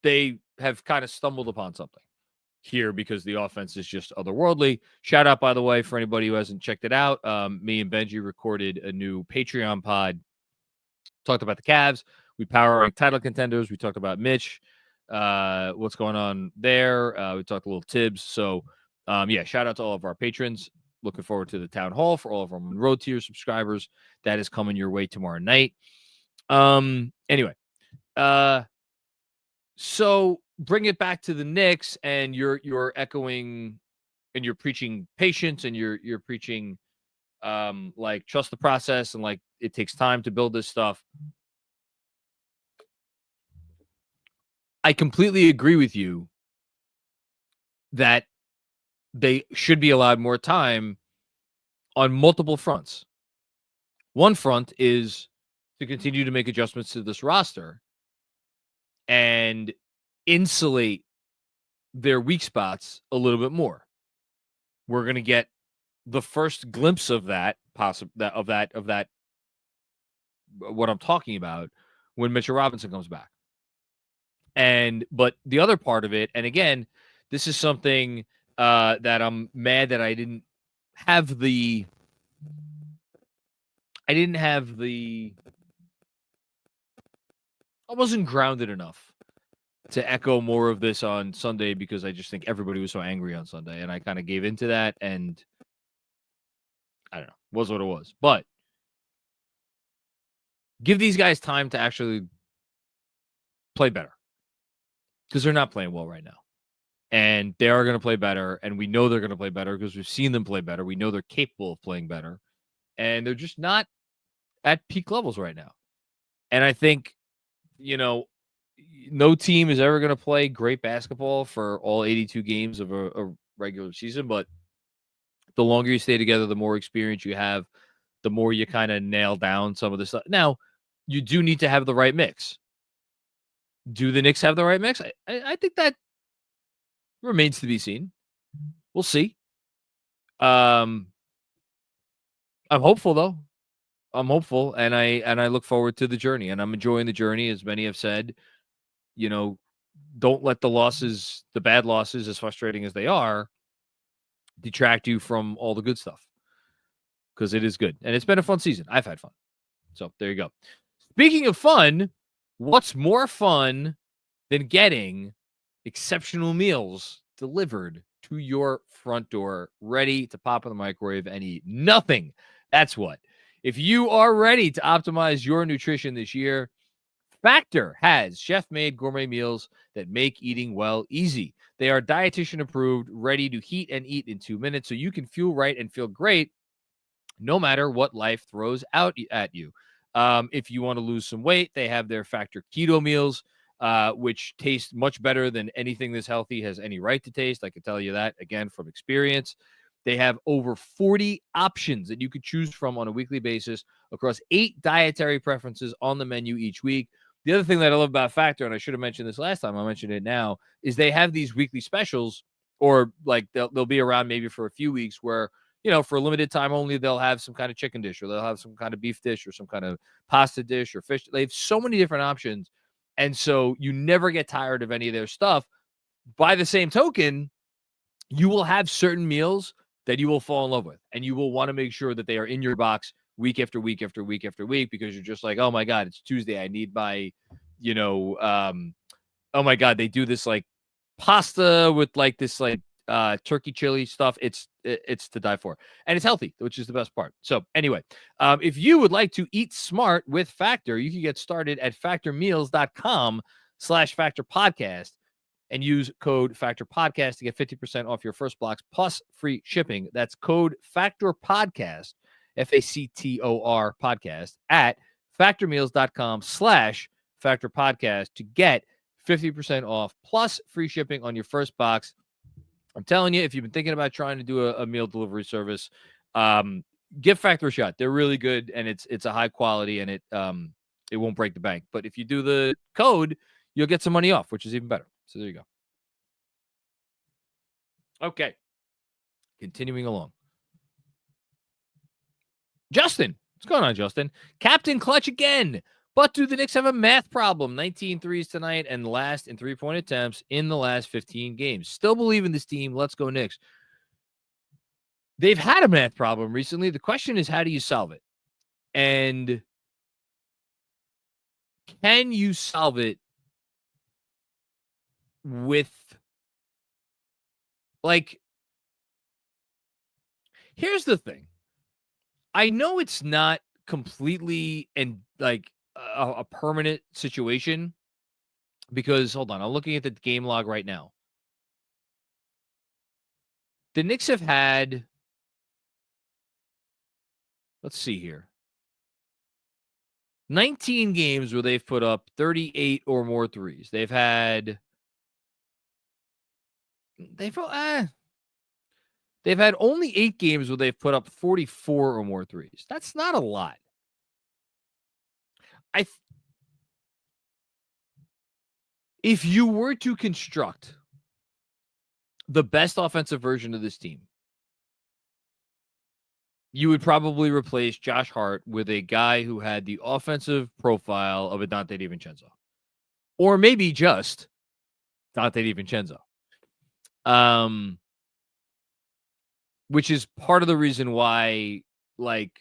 they have kind of stumbled upon something here because the offense is just otherworldly. Shout out, by the way, for anybody who hasn't checked it out. Me and Benji recorded a new Patreon pod. Talked about the Cavs. We power rank title contenders. We talked about Mitch, what's going on there. We talked a little Tibbs. So, yeah, shout out to all of our patrons. Looking forward to the town hall for all of our Monroe tier subscribers. That is coming your way tomorrow night. Anyway, so bring it back to the Knicks, and you're echoing and you're preaching patience, and you're preaching like trust the process, and like it takes time to build this stuff. I completely agree with you that they should be allowed more time on multiple fronts. One front is to continue to make adjustments to this roster and insulate their weak spots a little bit more. We're going to get the first glimpse of that, what I'm talking about, when Mitchell Robinson comes back. But the other part of it, and again, this is something that I'm mad that I wasn't grounded enough to echo more of this on Sunday, because I just think everybody was so angry on Sunday, and I kind of gave into that, and I don't know, was what it was. But give these guys time to actually play better, because they're not playing well right now. And they are going to play better, and we know they're going to play better because we've seen them play better. We know they're capable of playing better, and they're just not at peak levels right now. And I think, no team is ever going to play great basketball for all 82 games of a regular season, but the longer you stay together, the more experience you have, the more you kind of nail down some of this stuff. Now, you do need to have the right mix. Do the Knicks have the right mix? I think that remains to be seen. We'll see. I'm hopeful, though. I'm hopeful, and I look forward to the journey, and I'm enjoying the journey. As many have said, don't let the bad losses, as frustrating as they are, detract you from all the good stuff, because it is good, and it's been a fun season. I've had fun. So there you go. Speaking of fun, what's more fun than getting exceptional meals delivered to your front door, ready to pop in the microwave and eat? Nothing. That's what. If you are ready to optimize your nutrition this year, Factor has chef-made gourmet meals that make eating well easy. They are dietitian approved, ready to heat and eat in 2 minutes, so you can feel right and feel great no matter what life throws out at you. If you want to lose some weight, they have their Factor keto meals, which taste much better than anything this healthy has any right to taste. I can tell you that, again, from experience. They have over 40 options that you could choose from on a weekly basis across 8 dietary preferences on the menu each week. The other thing that I love about Factor, and I should have mentioned this last time, I mentioned it now, is they have these weekly specials, or like they'll be around maybe for a few weeks, where for a limited time only, they'll have some kind of chicken dish, or they'll have some kind of beef dish, or some kind of pasta dish, or fish. They have so many different options. And so you never get tired of any of their stuff. By the same token, you will have certain meals that you will fall in love with, and you will want to make sure that they are in your box week after week after week after week, because you're just like, oh my God, it's Tuesday. I need my, oh my God, they do this like pasta with like this like turkey chili stuff. It's to die for, and it's healthy, which is the best part. So anyway, if you would like to eat smart with Factor, you can get started at factormeals.com/factorpodcast and use code factorpodcast to get 50% off your first box plus free shipping. That's code factorpodcast, FACTOR podcast, at factormeals.com/factorpodcast to get 50% off plus free shipping on your first box. I'm telling you, if you've been thinking about trying to do a meal delivery service, give Factor a shot. They're really good, and it's a high quality, and it won't break the bank. But if you do the code, you'll get some money off, which is even better. So there you go. Okay. Continuing along. Justin. What's going on, Justin? Captain Clutch again. But do the Knicks have a math problem? 19 threes tonight and last in three-point attempts in the last 15 games. Still believe in this team. Let's go Knicks. They've had a math problem recently. The question is, how do you solve it? And can you solve it with, like, here's the thing. I know it's not completely and like a permanent situation, because hold on, I'm looking at the game log right now. The Knicks have had, let's see here, 19 games where they've put up 38 or more threes. They've had only 8 games where they've put up 44 or more threes. That's not a lot. If you were to construct the best offensive version of this team, you would probably replace Josh Hart with a guy who had the offensive profile of a Dante DiVincenzo, or maybe just Dante DiVincenzo. Which is part of the reason why, like,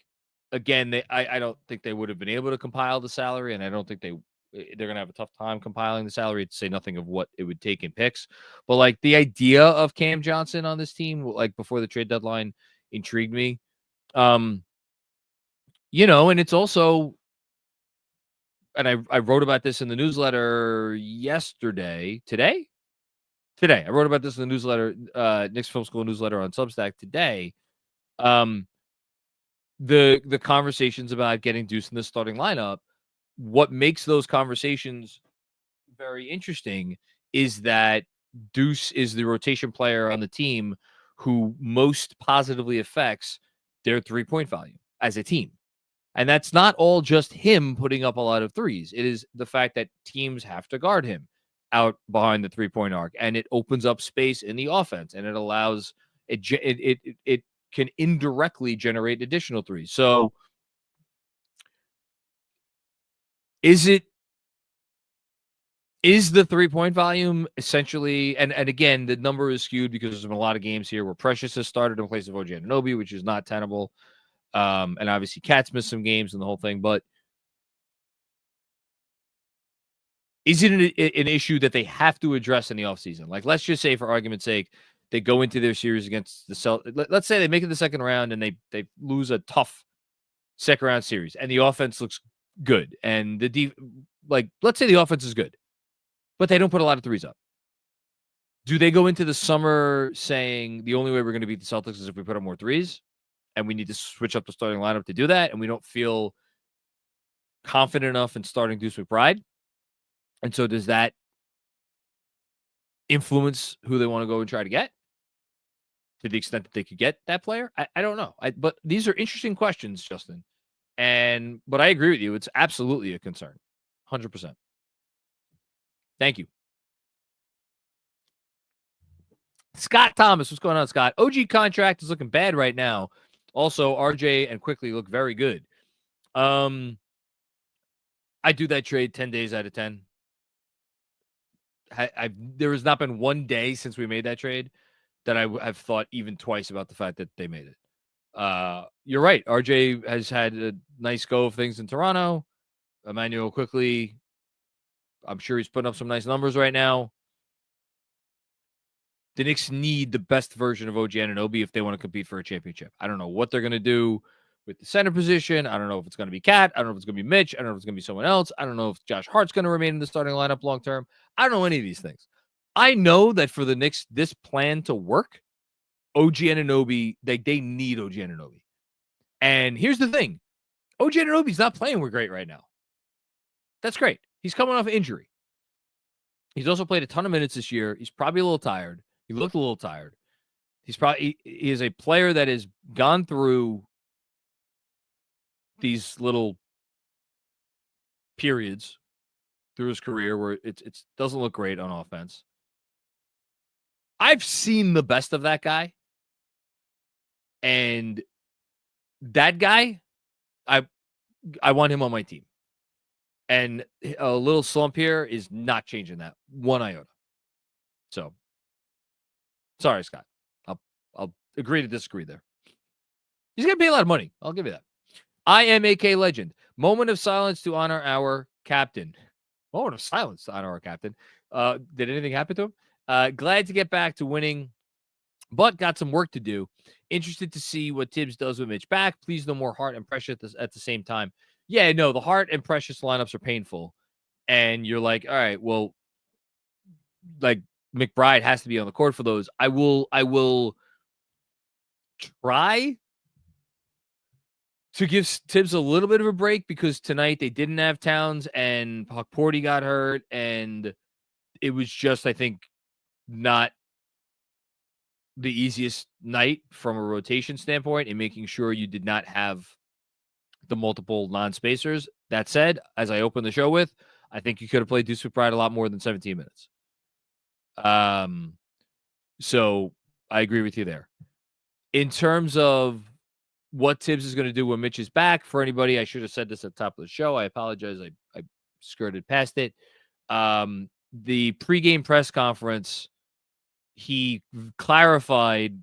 again, I don't think they would have been able to compile the salary, and I don't think they're going to have a tough time compiling the salary, to say nothing of what it would take in picks. But, like, the idea of Cam Johnson on this team, like, before the trade deadline, intrigued me. And it's also, and I wrote about this in the newsletter today. I wrote about this in the newsletter, Knicks Film School newsletter on Substack today. The conversations about getting Deuce in the starting lineup, what makes those conversations very interesting is that Deuce is the rotation player on the team who most positively affects their three-point volume as a team. And that's not all just him putting up a lot of threes. It is the fact that teams have to guard him out behind the three-point arc, and it opens up space in the offense, and it allows it can indirectly generate additional threes. So is the three-point volume essentially, and again, the number is skewed because there's been a lot of games here where Precious has started in place of OG Anunoby, which is not tenable. And obviously Cat's missed some games and the whole thing, but is it an issue that they have to address in the offseason? Like, let's just say, for argument's sake, they go into their series against the Celtics. Let's say they make it the second round and they lose a tough second round series, and the offense looks good, and let's say the offense is good, but they don't put a lot of threes up. Do they go into the summer saying the only way we're going to beat the Celtics is if we put up more threes, and we need to switch up the starting lineup to do that, and we don't feel confident enough in starting Deuce McBride? And so does that influence who they want to go and try to get, to the extent that they could get that player? I don't know. But these are interesting questions, Justin. But I agree with you. It's absolutely a concern. 100%. Thank you. Scott Thomas, what's going on, Scott? OG contract is looking bad right now. Also, RJ and Quickly look very good. I do that trade 10 days out of 10. There has not been one day since we made that trade that I've thought even twice about the fact that they made it. You're right. RJ has had a nice go of things in Toronto. Emmanuel Quickly, I'm sure he's putting up some nice numbers right now. The Knicks need the best version of OG Anunoby if they want to compete for a championship. I don't know what they're going to do with the center position. I don't know if it's going to be Cat. I don't know if it's going to be Mitch. I don't know if it's going to be someone else. I don't know if Josh Hart's going to remain in the starting lineup long term. I don't know any of these things. I know that for the Knicks, this plan to work, OG Anunoby, they need OG Anunoby. And here's the thing. OG Anunoby's not playing great right now. That's great. He's coming off injury. He's also played a ton of minutes this year. He's probably a little tired. He looked a little tired. He is a player that has gone through these little periods through his career where it doesn't look great on offense. I've seen the best of that guy. And that guy, I want him on my team. And a little slump here is not changing that one iota. So, sorry, Scott. I'll agree to disagree there. He's going to pay a lot of money. I'll give you that. I am AK Legend. Moment of silence to honor our captain. Moment of silence to honor our captain. Did anything happen to him? Glad to get back to winning, but got some work to do. Interested to see what Tibbs does with Mitch back. Please no more Hart and Precious at the same time. Yeah, no, the Hart and Precious lineups are painful. And you're like, all right, well, like McBride has to be on the court for those. I will try to give Tibbs a little bit of a break because tonight they didn't have Towns and Porty got hurt. And it was just, I think, not the easiest night from a rotation standpoint and making sure you did not have the multiple non-spacers. That said, as I opened the show with, I think you could have played Deuce McBride a lot more than 17 minutes. So I agree with you there. In terms of what Tibbs is going to do when Mitch is back, for anybody, I should have said this at the top of the show. I apologize. I skirted past it. The pregame press conference, he clarified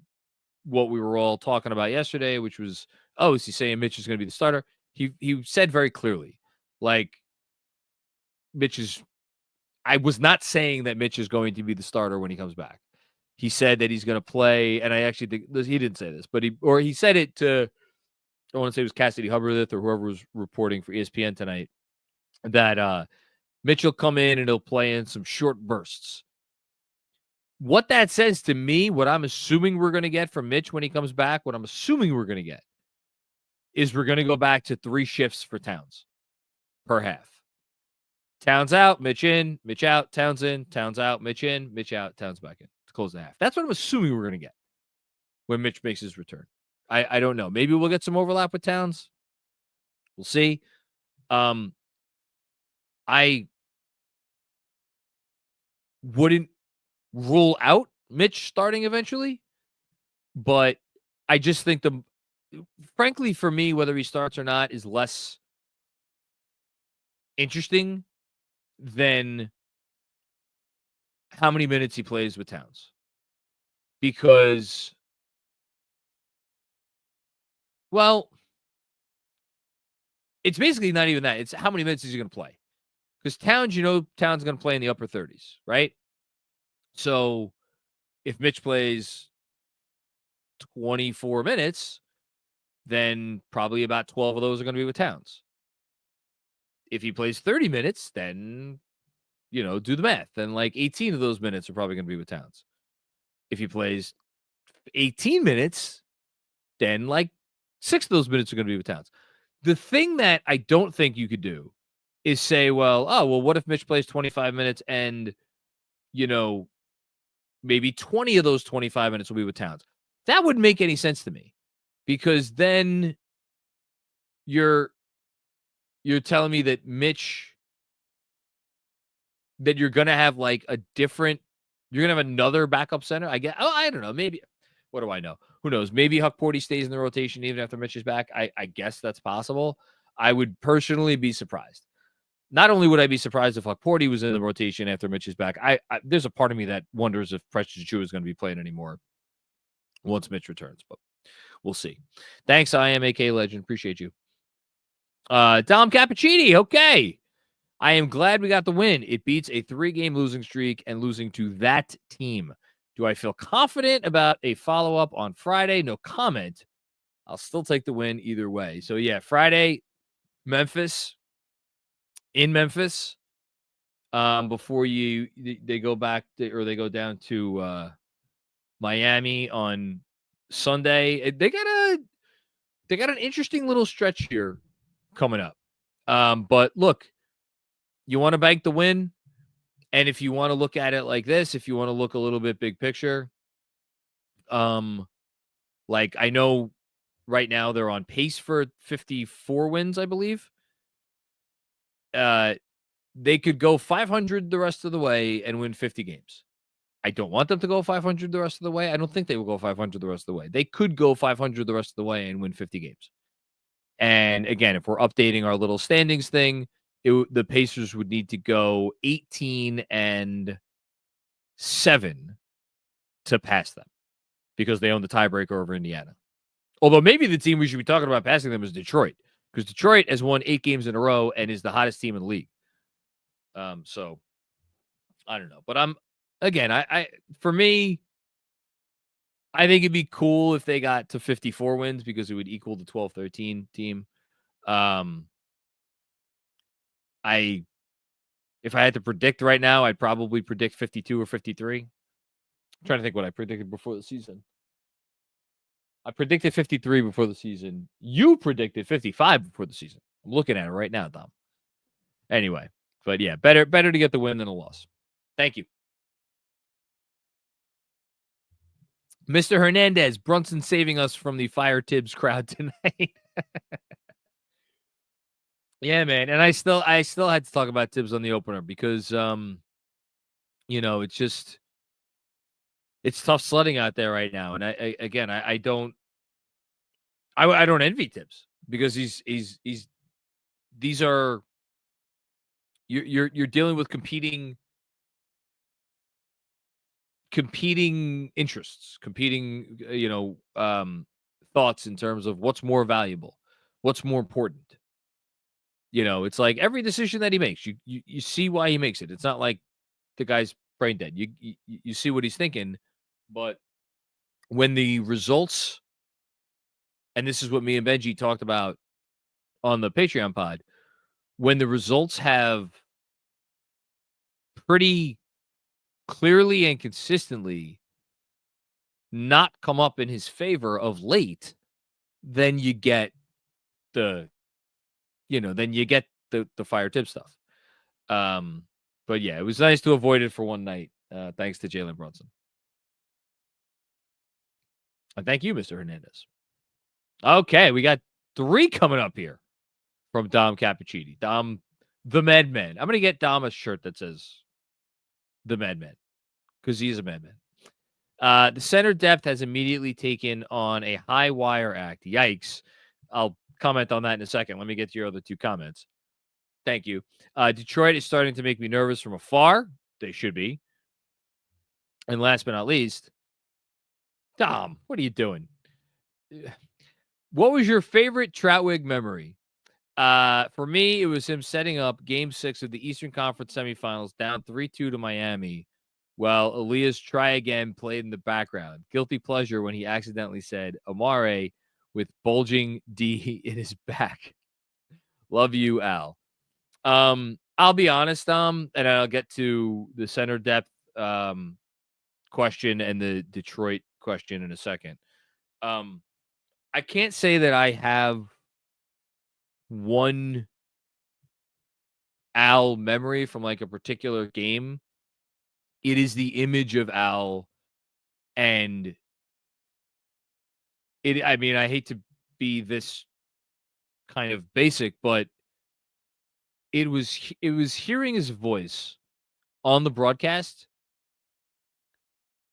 what we were all talking about yesterday, which was, is he saying Mitch is going to be the starter? He said very clearly, like, I was not saying that Mitch is going to be the starter when he comes back. He said that he's going to play, and I actually think he didn't say this, but he said it to, I want to say it was Cassidy Hubbard or whoever was reporting for ESPN tonight, that Mitch will come in and he'll play in some short bursts. What that says to me, what I'm assuming we're going to get from Mitch when he comes back, what I'm assuming we're going to get is we're going to go back to 3 shifts for Towns per half. Towns out, Mitch in, Mitch out, Towns in, Towns out, Mitch in, Mitch out, Towns back in to close the half. That's what I'm assuming we're going to get when Mitch makes his return. I don't know. Maybe we'll get some overlap with Towns. We'll see. I wouldn't rule out Mitch starting eventually, but I just think frankly, for me, whether he starts or not is less interesting than how many minutes he plays with Towns. Because, well, it's basically not even that. It's how many minutes is he going to play. Because Towns, Towns is going to play in the upper 30s, right? So if Mitch plays 24 minutes, then probably about 12 of those are going to be with Towns. If he plays 30 minutes, then, do the math. Then like 18 of those minutes are probably going to be with Towns. If he plays 18 minutes, then like 6 of those minutes are going to be with Towns. The thing that I don't think you could do is say, well, what if Mitch plays 25 minutes and, maybe 20 of those 25 minutes will be with Towns. That wouldn't make any sense to me because then you're telling me that Mitch, that you're going to have like a different You're going to have another backup center? I guess. Oh, I don't know. Maybe. What do I know? Who knows? Maybe Huck Porty stays in the rotation even after Mitch is back. I guess that's possible. I would personally be surprised. Not only would I be surprised if Huck Porty was in the rotation after Mitch is back, there's a part of me that wonders if Precious Achiuwa is going to be playing anymore once Mitch returns, but we'll see. Thanks, I am AK Legend. Appreciate you. Dom Cappuccini. Okay. I am glad we got the win. It beats a 3-game losing streak and losing to that team. Do I feel confident about a follow-up on Friday? No comment. I'll still take the win either way. So, yeah, Friday, Memphis, in Memphis, before they go back or they go down to Miami on Sunday. They got an interesting little stretch here coming up. But look, you want to bank the win, and if you want to look at it like this, if you want to look a little bit big picture, like I know right now they're on pace for 54 wins, I believe. They could go 500 the rest of the way and win 50 games. I don't want them to go 500 the rest of the way. I don't think they will go 500 the rest of the way. They could go 500 the rest of the way and win 50 games. And again, if we're updating our little standings thing, the Pacers would need to go 18-7 to pass them because they own the tiebreaker over Indiana. Although maybe the team we should be talking about passing them is Detroit, because Detroit has won 8 games in a row and is the hottest team in the league. So I don't know, but for me, I think it'd be cool if they got to 54 wins because it would equal the 12-13 team. If I had to predict right now, I'd probably predict 52 or 53. I'm trying to think what I predicted before the season. I predicted 53 before the season. You predicted 55 before the season. I'm looking at it right now, Dom. Anyway, but yeah, better to get the win than a loss. Thank you. Mr. Hernandez, Brunson saving us from the Fire Tibbs crowd tonight. Yeah, man. And I still had to talk about Tibbs on the opener because it's tough sledding out there right now. And I don't envy Tibbs because you're dealing with competing interests, competing thoughts in terms of what's more valuable, what's more important. It's like every decision that he makes, you see why he makes it. It's not like the guy's brain dead. You see what he's thinking, but when the results, and this is what me and Benji talked about on the Patreon pod, when the results have pretty clearly and consistently not come up in his favor of late, then you get the Fire Tip stuff. But yeah, it was nice to avoid it for one night. Thanks to Jalen Brunson. And thank you, Mr. Hernandez. Okay, we got 3 coming up here from Dom Cappuccini. Dom, the Madman. I'm going to get Dom a shirt that says the Madman because he's a madman. The center depth has immediately taken on a high wire act. Yikes. I'll comment on that in a second. Let me get to your other 2 comments. Thank you. Detroit is starting to make me nervous from afar. They should be. And last but not least, Dom, what are you doing? What was your favorite Troutwig memory? For me, it was him setting up Game 6 of the Eastern Conference semifinals, down 3-2 to Miami, while Elias Try Again played in the background. Guilty pleasure when he accidentally said Amare with bulging D in his back. Love you, Al. I'll be honest, and I'll get to the center depth question and the Detroit question in a second. I can't say that I have one Al memory from like a particular game. It is the image of Al, and I hate to be this kind of basic, but it was hearing his voice on the broadcast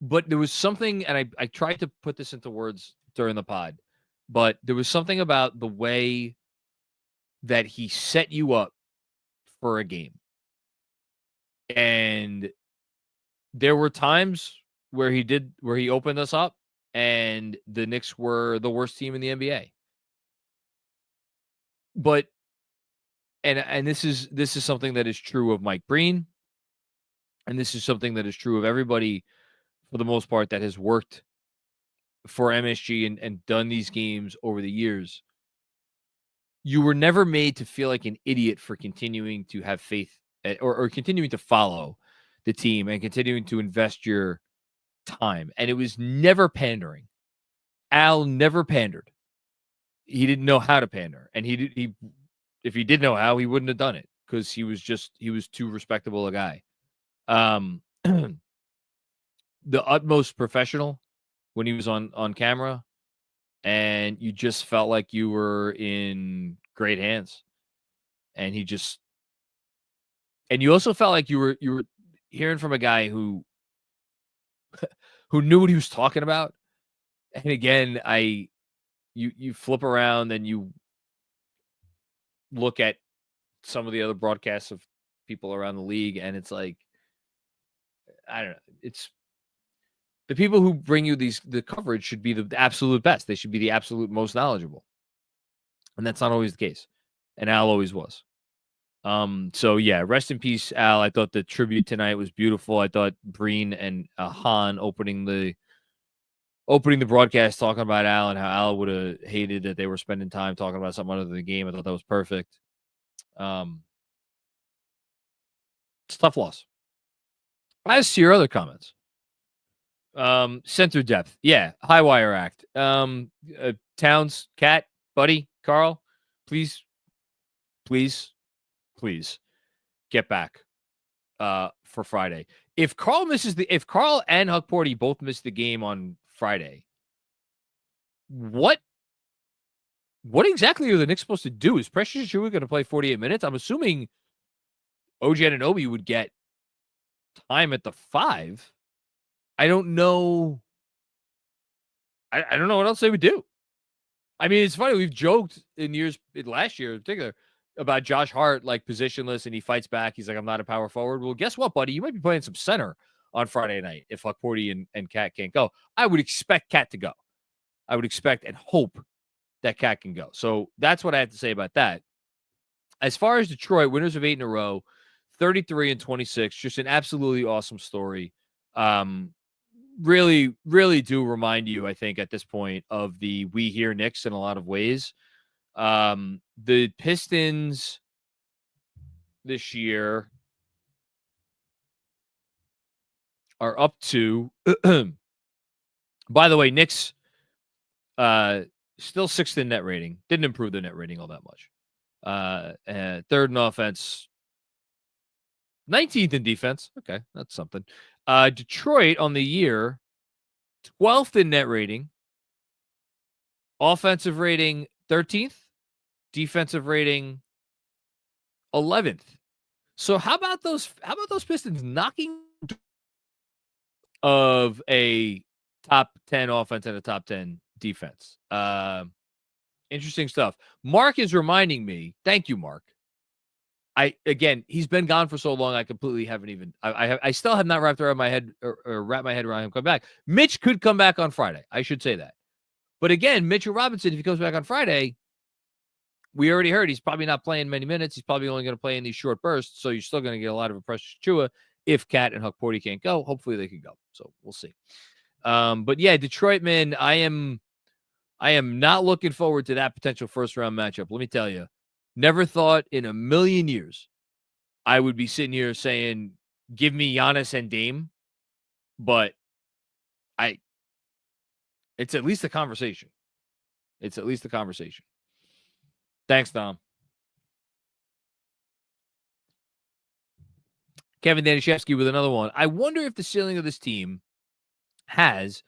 But there was something, and I tried to put this into words during the pod, but there was something about the way that he set you up for a game. And there were times where he opened us up and the Knicks were the worst team in the NBA. But and this is something that is true of Mike Breen, and this is something that is true of everybody for the most part that has worked for MSG and done these games over the years. You were never made to feel like an idiot for continuing to have faith or continuing to follow the team and continuing to invest your time. And it was never pandering. Al never pandered. He didn't know how to pander. And if he did know how, he wouldn't have done it because he was too respectable a guy. The utmost professional when he was on camera, and you just felt like you were in great hands. And you also felt like you were hearing from a guy who knew what he was talking about. And again, you flip around and you look at some of the other broadcasts of people around the league, and it's like, I don't know. It's the people who bring you the coverage should be the absolute best. They should be the absolute most knowledgeable. And that's not always the case. And Al always was. So yeah, rest in peace, Al. I thought the tribute tonight was beautiful. I thought Breen and Han opening the broadcast talking about Al and how Al would have hated that they were spending time talking about something other than the game. I thought that was perfect. It's a tough loss. As to your other comments, center depth, yeah, high wire act. Towns, Cat, Buddy, Carl, please get back for Friday. If Carl and Huck Porty both miss the game on Friday, what exactly are the Knicks supposed to do? Is Precious Achiuwa going to play 48 minutes? I'm assuming OG Anunoby would get time at the 5. I don't know. I don't know what else they would do. I mean, it's funny. We've joked last year in particular, about Josh Hart, like positionless, and he fights back. He's like, I'm not a power forward. Well, guess what, buddy? You might be playing some center on Friday night if Huck Porty and Cat can't go. I would expect Cat to go. I would expect and hope that Cat can go. So that's what I have to say about that. As far as Detroit, winners of 8 in a row, 33-26, just an absolutely awesome story. Really, really do remind you, I think, at this point of the We Hear Knicks in a lot of ways. The Pistons this year are up to, by the way, Knicks still 6th in net rating. Didn't improve their net rating all that much. 3rd in offense, 19th in defense. Okay, that's something. Detroit on the year, 12th in net rating. Offensive rating, 13th. Defensive rating, 11th. So how about those Pistons knocking of a top 10 offense and a top 10 defense? Interesting stuff. Mark is reminding me. Thank you, Mark. He's been gone for so long. I completely haven't even. I still have not wrapped my head around him coming back. Mitch could come back on Friday. I should say that. But again, Mitchell Robinson, if he comes back on Friday, we already heard he's probably not playing many minutes. He's probably only going to play in these short bursts. So you're still going to get a lot of Precious Achiuwa if Cat and Huck Porty can't go. Hopefully they can go. So we'll see. But yeah, Detroit, man, I am not looking forward to that potential first round matchup. Let me tell you, never thought in a million years I would be sitting here saying, give me Giannis and Dame. But it's at least a conversation. It's at least a conversation. Thanks, Dom. Kevin Danishevsky with another one. I wonder if the ceiling of this team has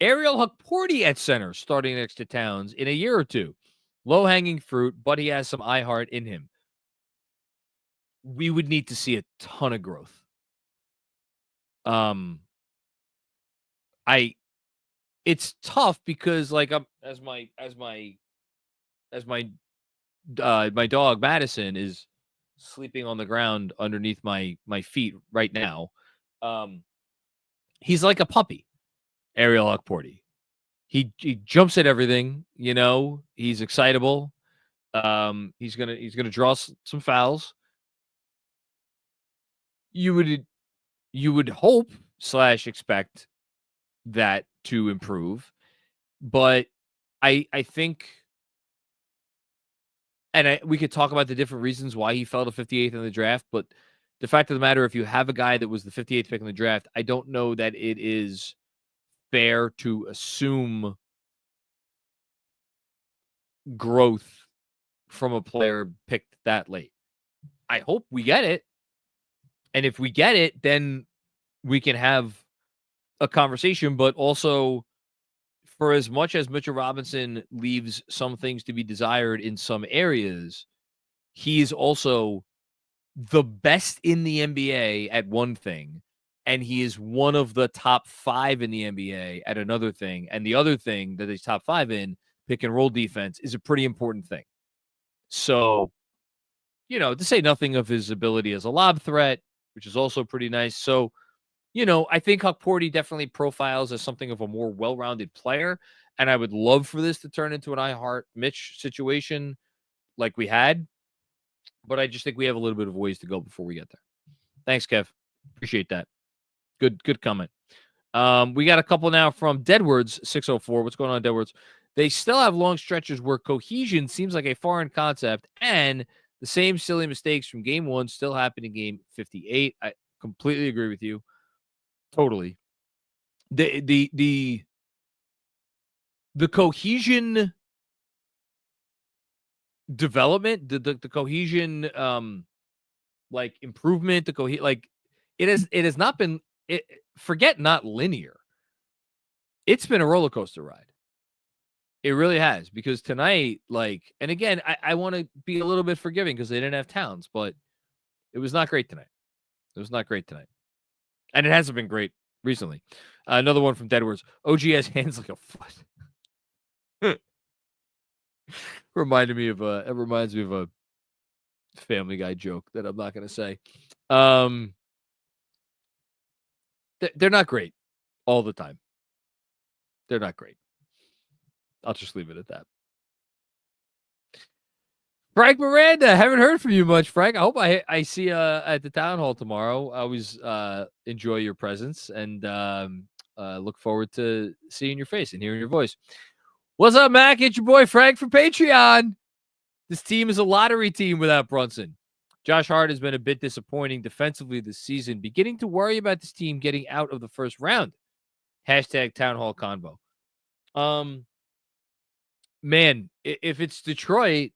Ariel Huck Porty at center starting next to Towns in a year or two. Low-hanging fruit, but he has some iHeart in him. We would need to see a ton of growth. it's tough because like my dog Madison is sleeping on the ground underneath my feet right now. He's like a puppy, Ariel Hukporty. He jumps at everything, he's excitable. He's gonna draw some fouls. You would hope / expect that to improve, but I think, and we could talk about the different reasons why he fell to 58th in the draft, but the fact of the matter, if you have a guy that was the 58th pick in the draft, I don't know that it is fair to assume growth from a player picked that late. I hope we get it. And if we get it, then we can have a conversation. But also, for as much as Mitchell Robinson leaves some things to be desired in some areas, he is also the best in the NBA at one thing. And he is one of the top 5 in the NBA at another thing. And the other thing that he's top 5 in, pick and roll defense, is a pretty important thing. So, to say nothing of his ability as a lob threat, which is also pretty nice. So, I think Hukporty definitely profiles as something of a more well-rounded player. And I would love for this to turn into an I Heart Mitch situation like we had. But I just think we have a little bit of ways to go before we get there. Thanks, Kev. Appreciate that. Good comment. We got a couple now from Deadwards 604. What's going on, Deadwards? They still have long stretches where cohesion seems like a foreign concept, and the same silly mistakes from game 1 still happen in game 58. I completely agree with you. Totally. The cohesion development, the cohesion improvement, it has not been forget not linear. It's been a roller coaster ride. It really has, because tonight, and again, I want to be a little bit forgiving because they didn't have Towns, but it was not great tonight. And it hasn't been great recently. Another one from Deadwards. OG has hands like a foot. Reminds me of a Family Guy joke that I'm not going to say. They're not great all the time. They're not great. I'll just leave it at that. Frank Miranda, haven't heard from you much, Frank. I hope I see you at the town hall tomorrow. I always enjoy your presence and look forward to seeing your face and hearing your voice. What's up, Mac? It's your boy Frank from Patreon. This team is a lottery team without Brunson. Josh Hart has been a bit disappointing defensively this season. Beginning to worry about this team getting out of the first round. Hashtag Town Hall Convo. Man, if it's Detroit,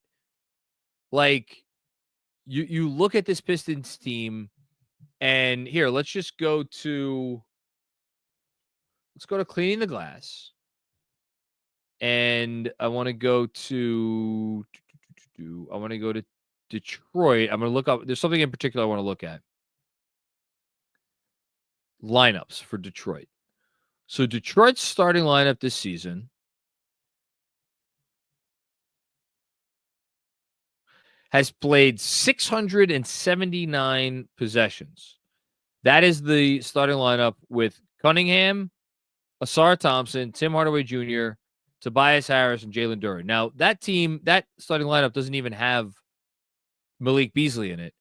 you look at this Pistons team, and here, let's go to cleaning the glass. And I want to go to Detroit. I'm going to look up. There's something in particular I want to look at. Lineups for Detroit. So Detroit's starting lineup this season has played 679 possessions. That is the starting lineup with Cunningham, Asar Thompson, Tim Hardaway Jr., Tobias Harris, and Jalen Duren. Now, that starting lineup doesn't even have Malik Beasley in it.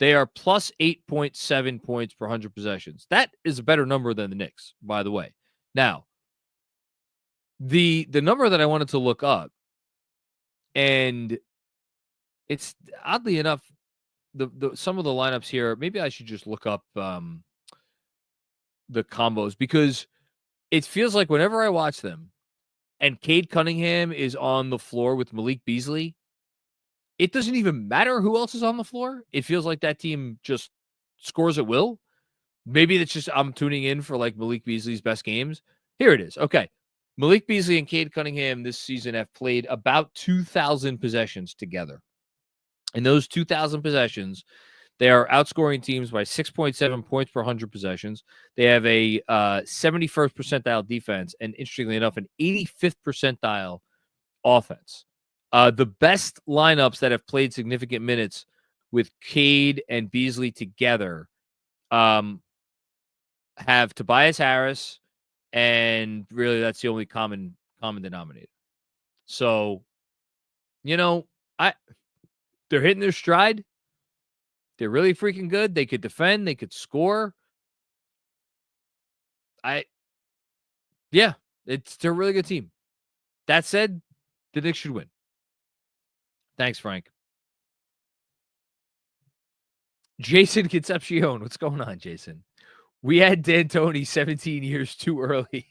They are plus 8.7 points per 100 possessions. That is a better number than the Knicks, by the way. Now, the number that I wanted to look up, and it's oddly enough, some of the lineups here, maybe I should just look up the combos, because it feels like whenever I watch them and Cade Cunningham is on the floor with Malik Beasley, it doesn't even matter who else is on the floor. It feels like that team just scores at will. Maybe it's just I'm tuning in for Malik Beasley's best games. Here it is. Okay. Malik Beasley and Cade Cunningham this season have played about 2,000 possessions together. In those 2,000 possessions, They are outscoring teams by 6.7 points per 100 possessions. They have a 71st percentile defense, and interestingly enough, an 85th percentile offense. The best lineups that have played significant minutes with Cade and Beasley together have Tobias Harris, and really that's the only common denominator. So, they're hitting their stride. They're really freaking good. They could defend. They could score. They're a really good team. That said, the Knicks should win. Thanks, Frank. Jason Concepcion. What's going on, Jason? We had D'Antoni 17 years too early.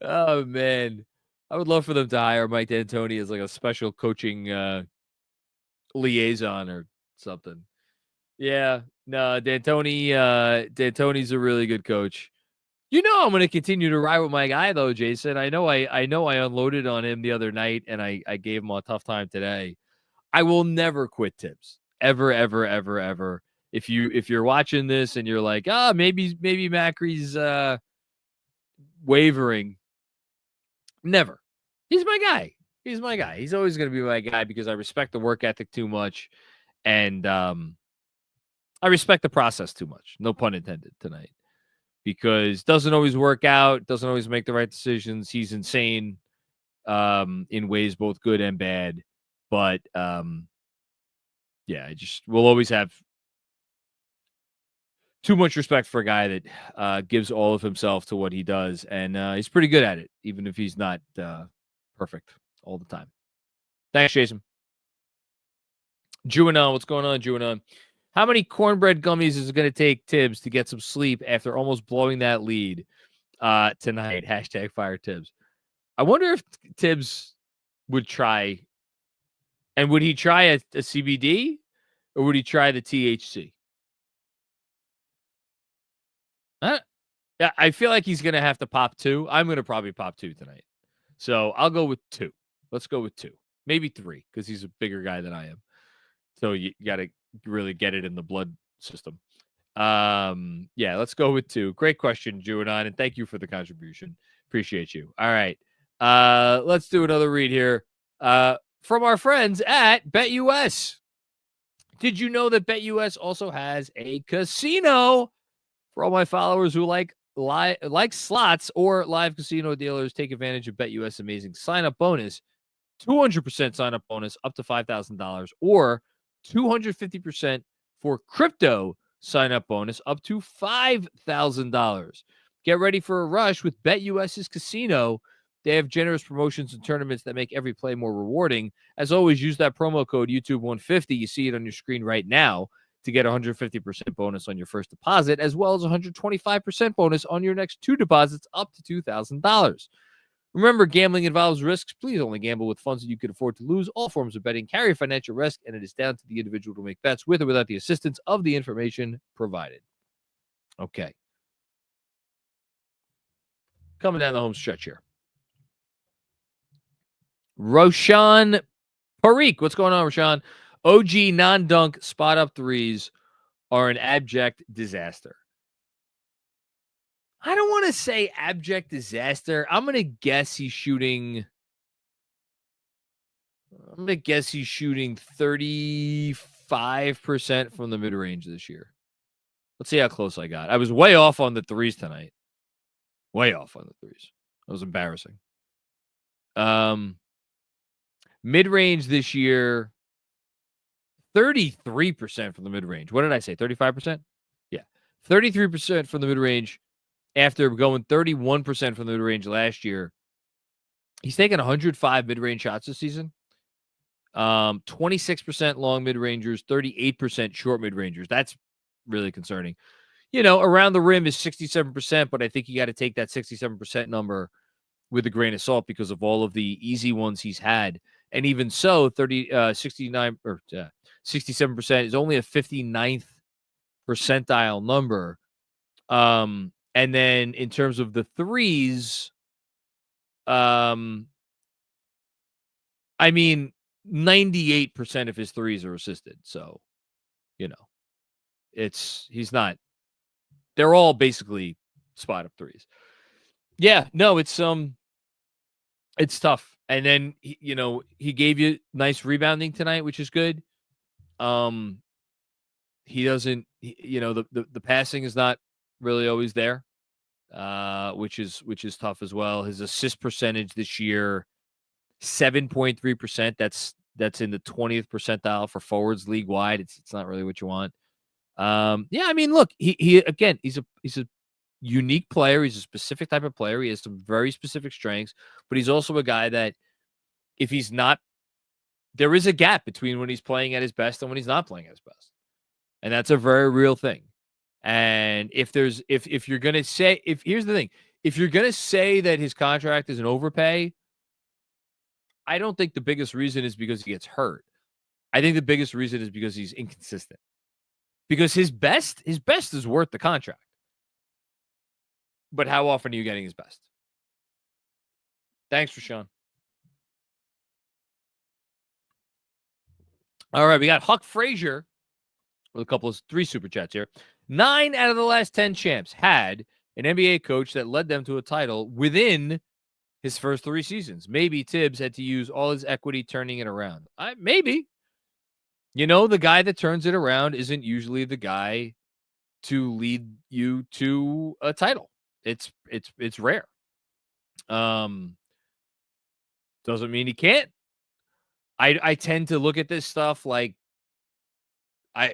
Oh, man. I would love for them to hire Mike D'Antoni as like a special coaching liaison or something. Yeah. No, D'Antoni's a really good coach. I'm going to continue to ride with my guy, though, Jason. I know I unloaded on him the other night, and I gave him a tough time today. I will never quit Tibbs. Ever, ever, ever, ever. If you're watching this and you're like, maybe Macri's wavering. Never. He's my guy. He's always going to be my guy because I respect the work ethic too much, and I respect the process too much. No pun intended tonight. Because doesn't always work out, doesn't always make the right decisions. He's insane in ways both good and bad. But, I just will always have too much respect for a guy that gives all of himself to what he does. And he's pretty good at it, even if he's not perfect all the time. Thanks, Jason. Juanon, what's going on, Juanon? How many cornbread gummies is it going to take Tibbs to get some sleep after almost blowing that lead tonight? # fire Tibbs. I wonder if Tibbs would try, and would he try a CBD or would he try the THC? I feel like he's going to have to pop 2. I'm going to probably pop 2 tonight. So I'll go with 2. Let's go with 2. Maybe 3 because he's a bigger guy than I am. So you got to really get it in the blood system. Let's go with 2. Great question, Juanon, and thank you for the contribution. Appreciate you. All right. Let's do another read here from our friends at BetUS. Did you know that BetUS also has a casino? For all my followers who like slots or live casino dealers, take advantage of BetUS' amazing sign-up bonus. 200% sign-up bonus up to $5,000 or 250% for crypto sign-up bonus up to $5,000. Get ready for a rush with BetUS's casino. They have generous promotions and tournaments that make every play more rewarding. As always, use that promo code YouTube150. You see it on your screen right now to get 150% bonus on your first deposit, as well as 125% bonus on your next 2 deposits up to $2,000. Remember, gambling involves risks. Please only gamble with funds that you can afford to lose. All forms of betting carry financial risk, and it is down to the individual to make bets with or without the assistance of the information provided. Okay. Coming down the home stretch here. Roshan Parikh. What's going on, Roshan? OG non-dunk spot-up threes are an abject disaster. I don't want to say abject disaster. I'm going to guess he's shooting 35% from the mid-range this year. Let's see how close I got. I was way off on the threes tonight. Way off on the threes. That was embarrassing. Mid-range this year, 33% from the mid-range. What did I say? 35%? Yeah. 33% from the mid-range after going 31% from the mid-range last year. He's taken 105 mid-range shots this season. 26% long mid-rangers, 38% short mid-rangers. That's really concerning. Around the rim is 67%, but I think you got to take that 67% number with a grain of salt because of all of the easy ones he's had. And even so, 67% is only a 59th percentile number. And then in terms of the threes, 98% of his threes are assisted. So, you know, he's not. They're all basically spot up threes. Yeah, no, it's tough. And then he gave you nice rebounding tonight, which is good. He doesn't, the passing is not really always there, which is tough as well. His assist percentage this year, 7.3%. That's in the 20th percentile for forwards league wide. It's not really what you want. Yeah, I mean, look, he again, he's a unique player. He's a specific type of player. He has some very specific strengths, but he's also a guy that if he's not, there is a gap between when he's playing at his best and when he's not playing at his best. And that's a very real thing. And if you're going to say, here's the thing, if you're going to say that his contract is an overpay, I don't think the biggest reason is because he gets hurt. I think the biggest reason is because he's inconsistent. Because his best is worth the contract. But how often are you getting his best? Thanks, Rashawn. All right, we got Huck Frazier with a couple of 3 super chats here. 9 out of the last 10 champs had an NBA coach that led them to a title within his first 3 seasons. Maybe Tibbs had to use all his equity turning it around. Maybe. The guy that turns it around isn't usually the guy to lead you to a title. It's rare. Doesn't mean he can't. I tend to look at this stuff like I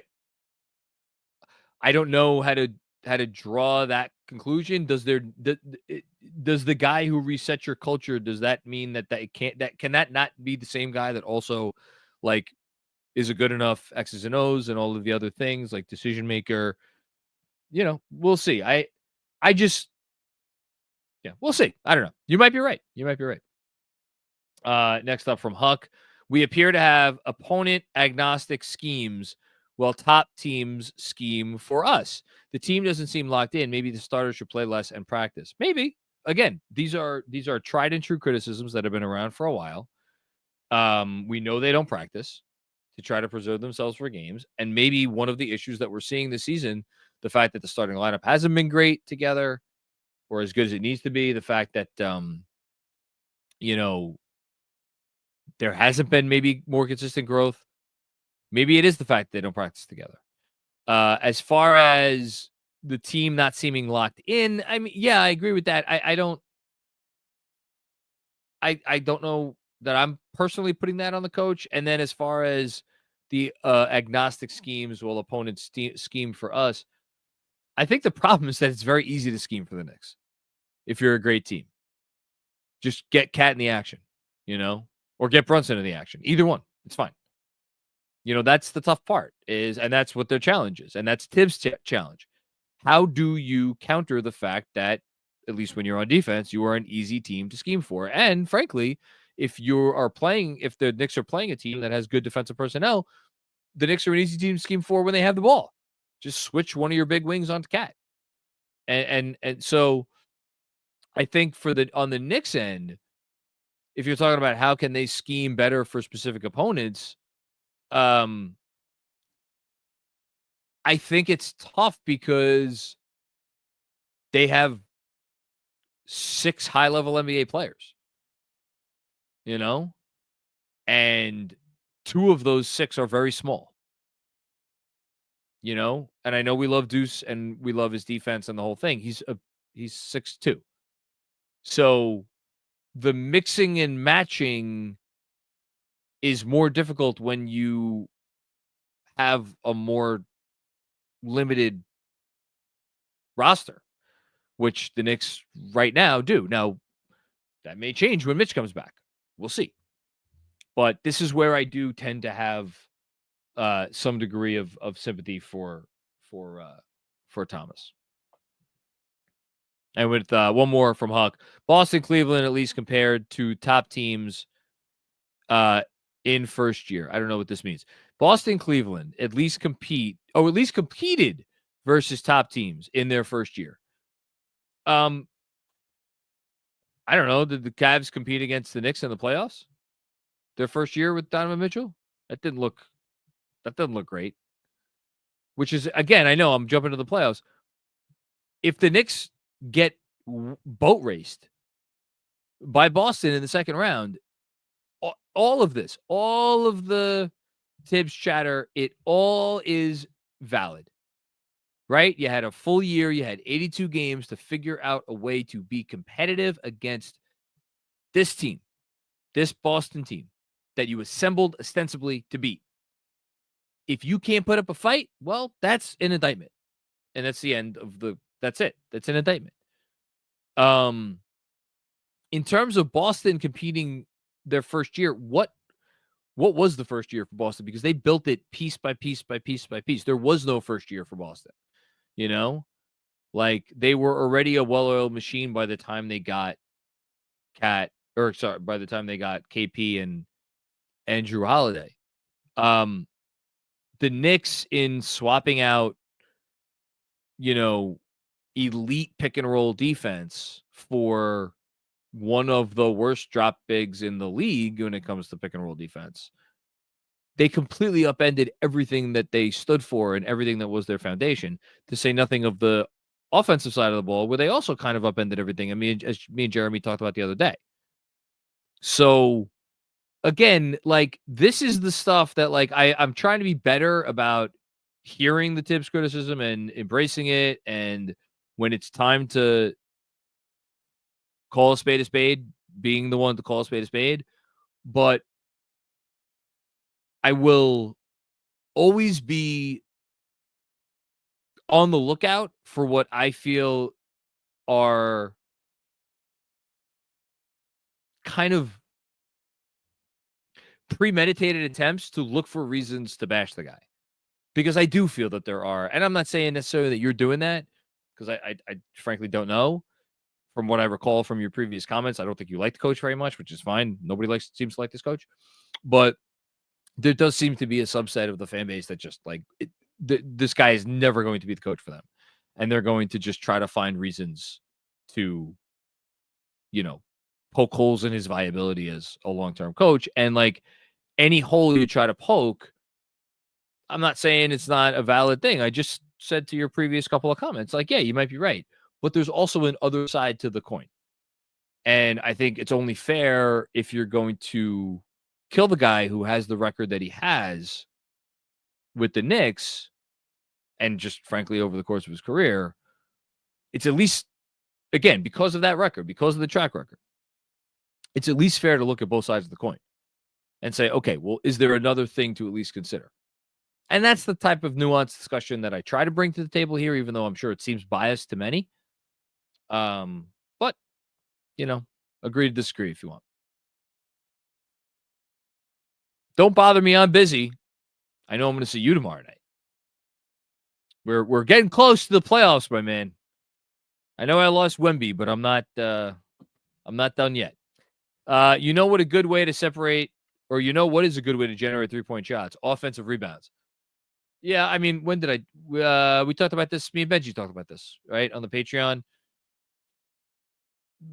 don't know how to draw that conclusion. Does the guy who resets your culture, does that mean that can that not be the same guy that also like is a good enough X's and O's and all of the other things like decision maker? We'll see. We'll see. I don't know. You might be right. Next up from Huck, we appear to have opponent agnostic schemes while top teams scheme for us. The team doesn't seem locked in. Maybe the starters should play less and practice. Maybe. Again, these are tried and true criticisms that have been around for a while. We know they don't practice to try to preserve themselves for games. And maybe one of the issues that we're seeing this season, the fact that the starting lineup hasn't been great together or as good as it needs to be, the fact that, there hasn't been maybe more consistent growth. Maybe it is the fact they don't practice together. As far as the team not seeming locked in, I mean, yeah, I agree with that. I don't know that I'm personally putting that on the coach. And then as far as the agnostic schemes, while opponents scheme for us, I think the problem is that it's very easy to scheme for the Knicks if you're a great team. Just get Cat in the action, or get Brunson in the action. Either one. It's fine. That's the tough part and that's what their challenge is. And that's Tibbs' challenge. How do you counter the fact that, at least when you're on defense, you are an easy team to scheme for? And frankly, if the Knicks are playing a team that has good defensive personnel, the Knicks are an easy team to scheme for when they have the ball. Just switch one of your big wings onto Cat. And so I think on the Knicks end, if you're talking about how can they scheme better for specific opponents, I think it's tough because they have 6 high-level NBA players, and 2 of those 6 are very small, and I know we love Deuce and we love his defense and the whole thing. He's 6'2". So the mixing and matching is more difficult when you have a more limited roster, which the Knicks right now do. Now, that may change when Mitch comes back. We'll see. But this is where I do tend to have some degree of sympathy for Thomas. And with one more from Huck, Boston, Cleveland, at least compared to top teams in first year. I don't know what this means. Boston, Cleveland, at least competed versus top teams in their first year. I don't know. Did the Cavs compete against the Knicks in the playoffs? their first year with Donovan Mitchell? That doesn't look great. Which is, again, I know I'm jumping to the playoffs. If the Knicks get boat raced by Boston in the second round, all of this, all of the Tibbs chatter, it all is valid, right? You had a full year. You had 82 games to figure out a way to be competitive against this team, this Boston team that you assembled ostensibly to beat. If you can't put up a fight, well, that's an indictment. And that's the end of that's it. That's an indictment. In terms of Boston competing their first year, what was the first year for Boston? Because they built it piece by piece by piece by piece. There was no first year for Boston. You know, like they were already a well-oiled machine by the time they got by the time they got KP and Drew Holiday. The Knicks, in swapping out, elite pick and roll defense for one of the worst drop bigs in the league when it comes to pick and roll defense, they completely upended everything that they stood for and everything that was their foundation, to say nothing of the offensive side of the ball, where they also kind of upended everything. I mean, as me and Jeremy talked about the other day. So again, like, this is the stuff that, like, I'm trying to be better about hearing the Tibbs criticism and embracing it. And when it's time to call a spade, being the one to call a spade. But I will always be on the lookout for what I feel are kind of premeditated attempts to look for reasons to bash the guy. Because I do feel that there are, and I'm not saying necessarily that you're doing that, because I frankly don't know. From what I recall from your previous comments, I don't think you like the coach very much, which is fine. Nobody seems to like this coach. But there does seem to be a subset of the fan base that just, like, this guy is never going to be the coach for them. And they're going to just try to find reasons to, poke holes in his viability as a long-term coach. And, like, any hole you try to poke, I'm not saying it's not a valid thing. I just said to your previous couple of comments, like, yeah, you might be right. But there's also an other side to the coin. And I think it's only fair, if you're going to kill the guy who has the record that he has with the Knicks, and just frankly over the course of his career, it's at least, again, because of that record, because of the track record, it's at least fair to look at both sides of the coin and say, okay, well, is there another thing to at least consider? And that's the type of nuanced discussion that I try to bring to the table here, even though I'm sure it seems biased to many. But, agree to disagree if you want. Don't bother me. I'm busy. I know I'm going to see you tomorrow night. We're getting close to the playoffs, my man. I know I lost Wemby, but I'm not done yet. What a good way to separate, or what is a good way to generate 3-point shots? Offensive rebounds. Yeah, I mean, when did we talked about this? Me and Benji talked about this, right, on the Patreon.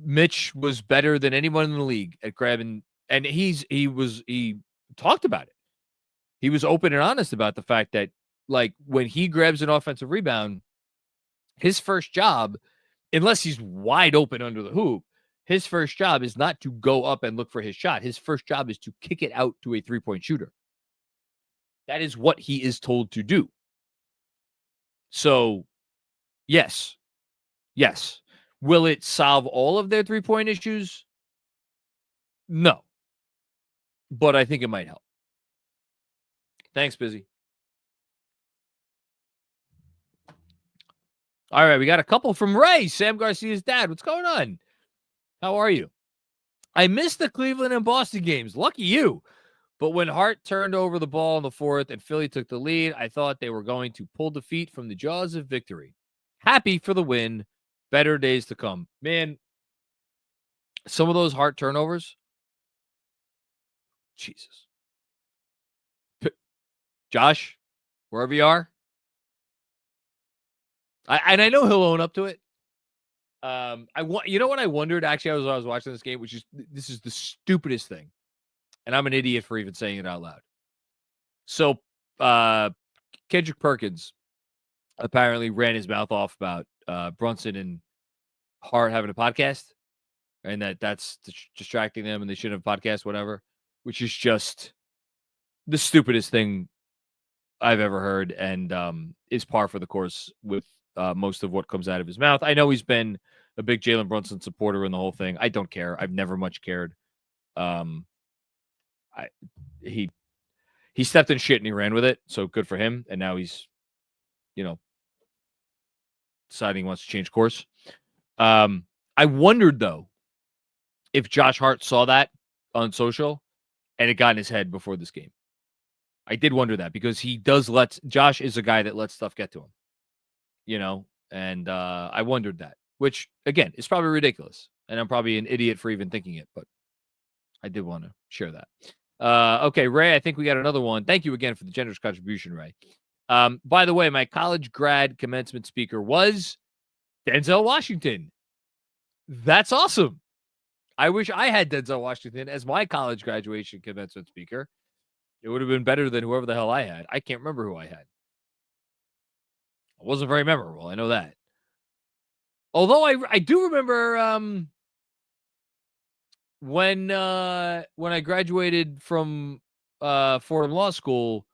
Mitch was better than anyone in the league at grabbing, and he talked about it. He was open and honest about the fact that, like, when he grabs an offensive rebound, his first job, unless he's wide open under the hoop, his first job is not to go up and look for his shot. His first job is to kick it out to a 3-point shooter. That is what he is told to do. So, yes. Will it solve all of their 3-point issues? No. But I think it might help. Thanks, Busy. All right, we got a couple from Ray, Sam Garcia's dad. What's going on? How are you? I missed the Cleveland and Boston games. Lucky you. But when Hart turned over the ball in the fourth and Philly took the lead, I thought they were going to pull defeat from the jaws of victory. Happy for the win. Better days to come. Man, some of those Hart turnovers. Jesus. Josh, wherever you are. I know he'll own up to it. What I wondered, actually, as I was watching this game, this is the stupidest thing. And I'm an idiot for even saying it out loud. So Kendrick Perkins apparently ran his mouth off about Brunson and Hart having a podcast, and that's distracting them and they shouldn't have a podcast, whatever, which is just the stupidest thing I've ever heard, and is par for the course with most of what comes out of his mouth. I know he's been a big Jalen Brunson supporter in the whole thing. I don't care. I've never much cared. He stepped in shit and he ran with it, so good for him. And now he's, deciding he wants to change course. I wondered, though, if Josh Hart saw that on social and it got in his head before this game. I did wonder that because Josh is a guy that lets stuff get to him, and I wondered that, which, again, is probably ridiculous. And I'm probably an idiot for even thinking it, but I did want to share that. Okay, Ray, I think we got another one. Thank you again for the generous contribution, Ray. By the way, my college grad commencement speaker was Denzel Washington. That's awesome. I wish I had Denzel Washington as my college graduation commencement speaker. It would have been better than whoever the hell I had. I can't remember who I had. It wasn't very memorable. I know that. Although I do remember when I graduated from Fordham Law School,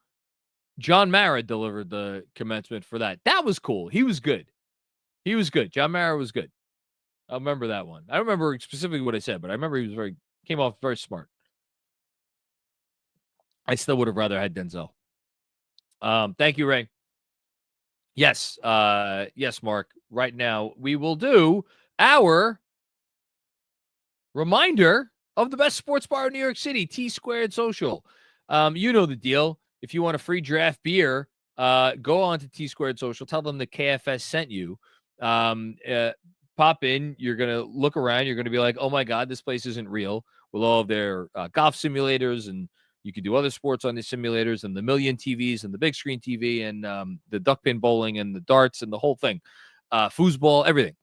John Mara delivered the commencement for that. That was cool. He was good. John Mara was good. I remember that one. I don't remember specifically what I said, but I remember he came off very smart. I still would have rather had Denzel. Thank you, Ray. Yes, Mark. Right now, we will do our reminder of the best sports bar in New York City, T-Squared Social. You know the deal. If you want a free draft beer, go on to T-Squared Social. Tell them the KFS sent you. Pop in. You're going to look around. You're going to be like, oh, my God, this place isn't real, with all of their golf simulators, and you can do other sports on the simulators and the million TVs and the big screen TV and the duck pin bowling and the darts and the whole thing, foosball, everything.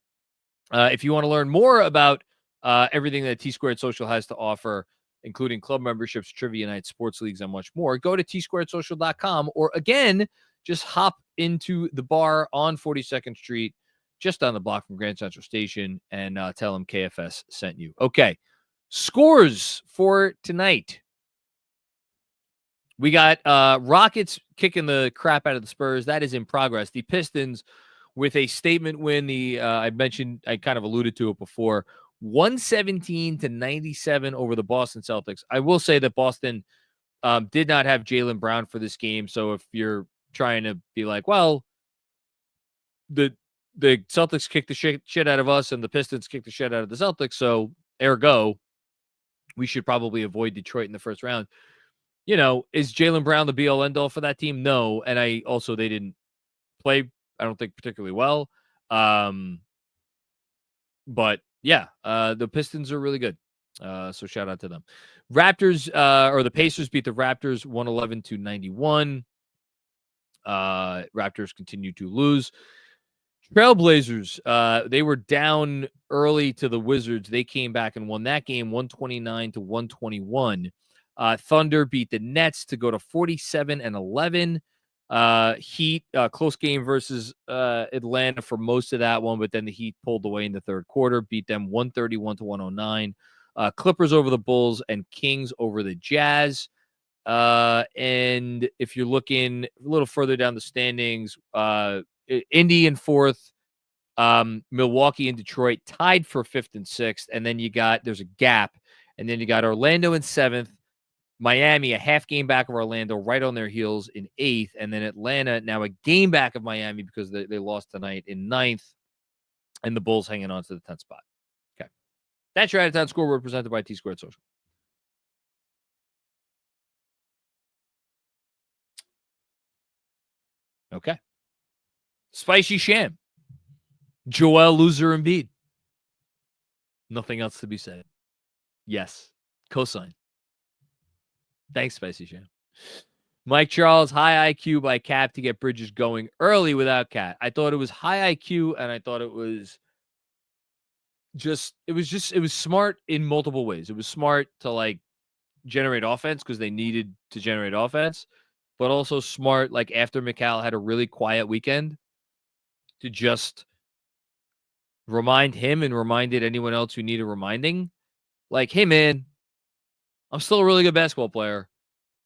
If you want to learn more about everything that T-Squared Social has to offer, including club memberships, trivia nights, sports leagues, and much more, go to tsquaredsocial.com, or again, just hop into the bar on 42nd Street, just down the block from Grand Central Station, and tell them KFS sent you. Okay, scores for tonight. We got Rockets kicking the crap out of the Spurs. That is in progress. The Pistons with a statement win. I kind of alluded to it before, 117-97 over the Boston Celtics. I will say that Boston did not have Jaylen Brown for this game. So if you're trying to be like, well, the Celtics kicked the shit out of us and the Pistons kicked the shit out of the Celtics, so ergo, we should probably avoid Detroit in the first round. Is Jaylen Brown the be-all, end-all for that team? No. And they didn't play, I don't think, particularly well. But yeah, the Pistons are really good. So shout out to them. The Pacers beat the Raptors 111-91. Raptors continue to lose. Trailblazers, they were down early to the Wizards. They came back and won that game 129-121. Thunder beat the Nets to go to 47-11. Heat, close game versus Atlanta for most of that one, but then the Heat pulled away in the third quarter, beat them 131-109. Clippers over the Bulls and Kings over the Jazz. And if you're looking a little further down the standings, Indy in fourth, Milwaukee and Detroit tied for fifth and sixth, and then there's a gap, and then you got Orlando in seventh, Miami a half game back of Orlando, right on their heels in eighth, and then Atlanta now a game back of Miami because they lost tonight in ninth, and the Bulls hanging on to the 10th spot. Okay, that's your out-of-town scoreboard presented by T-Squared Social. Okay. Spicy Sham. Joel Loser Embiid. Nothing else to be said. Yes. Cosign. Thanks, Spicy Sham. Mike Charles, high IQ by Cap to get Bridges going early without Cat. I thought it was high IQ, and I thought it was smart in multiple ways. It was smart to generate offense because they needed to generate offense, but also smart, like after McCall had a really quiet weekend, to just remind him and reminded anyone else who needed reminding, like, hey, man, I'm still a really good basketball player.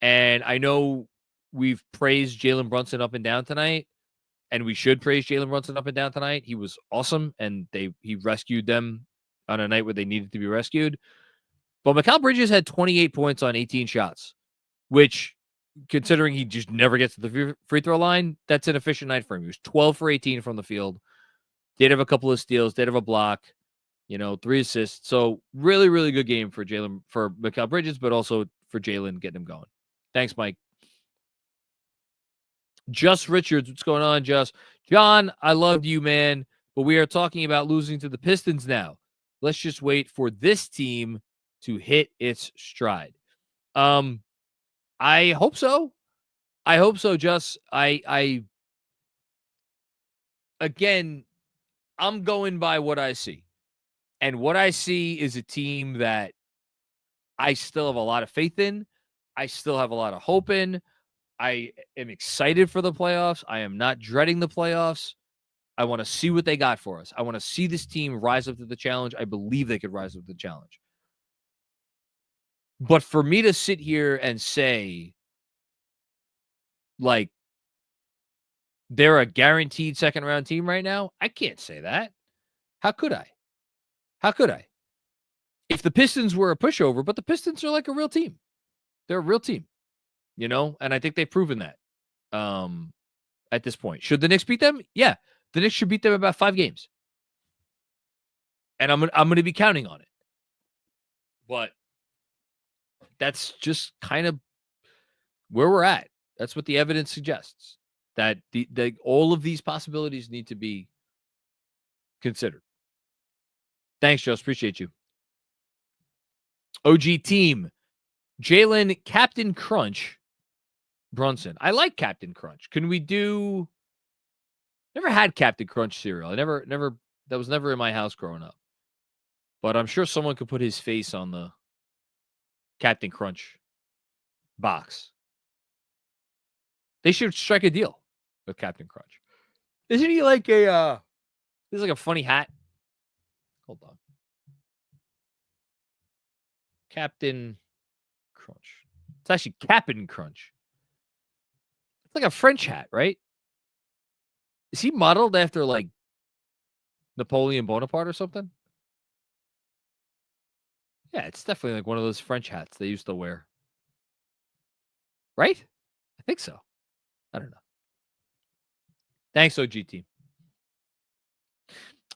And I know we've praised Jalen Brunson up and down tonight, and we should praise Jalen Brunson up and down tonight. He was awesome, and he rescued them on a night where they needed to be rescued. But Mikal Bridges had 28 points on 18 shots, which, considering he just never gets to the free throw line, that's an efficient night for him. He was 12 for 18 from the field. Did have a couple of steals, did have a block, 3 assists. So really, really good game for Mikal Bridges, but also for Jalen getting him going. Thanks, Mike. Just Richards, what's going on, Just? John, I loved you, man, but we are talking about losing to the Pistons now. Let's just wait for this team to hit its stride. I hope so. Just again, I'm going by what I see. And what I see is a team that I still have a lot of faith in. I still have a lot of hope in. I am excited for the playoffs. I am not dreading the playoffs. I want to see what they got for us. I want to see this team rise up to the challenge. I believe they could rise up to the challenge. But for me to sit here and say, like, they're a guaranteed second-round team right now, I can't say that. How could I? If the Pistons were a pushover, but the Pistons are like a real team. They're a real team, and I think they've proven that at this point. Should the Knicks beat them? Yeah, the Knicks should beat them about 5 games. And I'm going to be counting on it. But that's just kind of where we're at. That's what the evidence suggests, that all of these possibilities need to be considered. Thanks, Joe. Appreciate you. OG team. Jalen, Captain Crunch, Brunson. I like Captain Crunch. Can we do... Never had Captain Crunch cereal. That was never in my house growing up. But I'm sure someone could put his face on the Captain Crunch box. They should strike a deal with Captain Crunch. Isn't he like a he's like a funny hat? Hold on. Captain Crunch. It's actually Captain Crunch. It's like a French hat, right? Is he modeled after like Napoleon Bonaparte or something? Yeah, it's definitely like one of those French hats they used to wear. Right? I think so. I don't know. Thanks, OG team.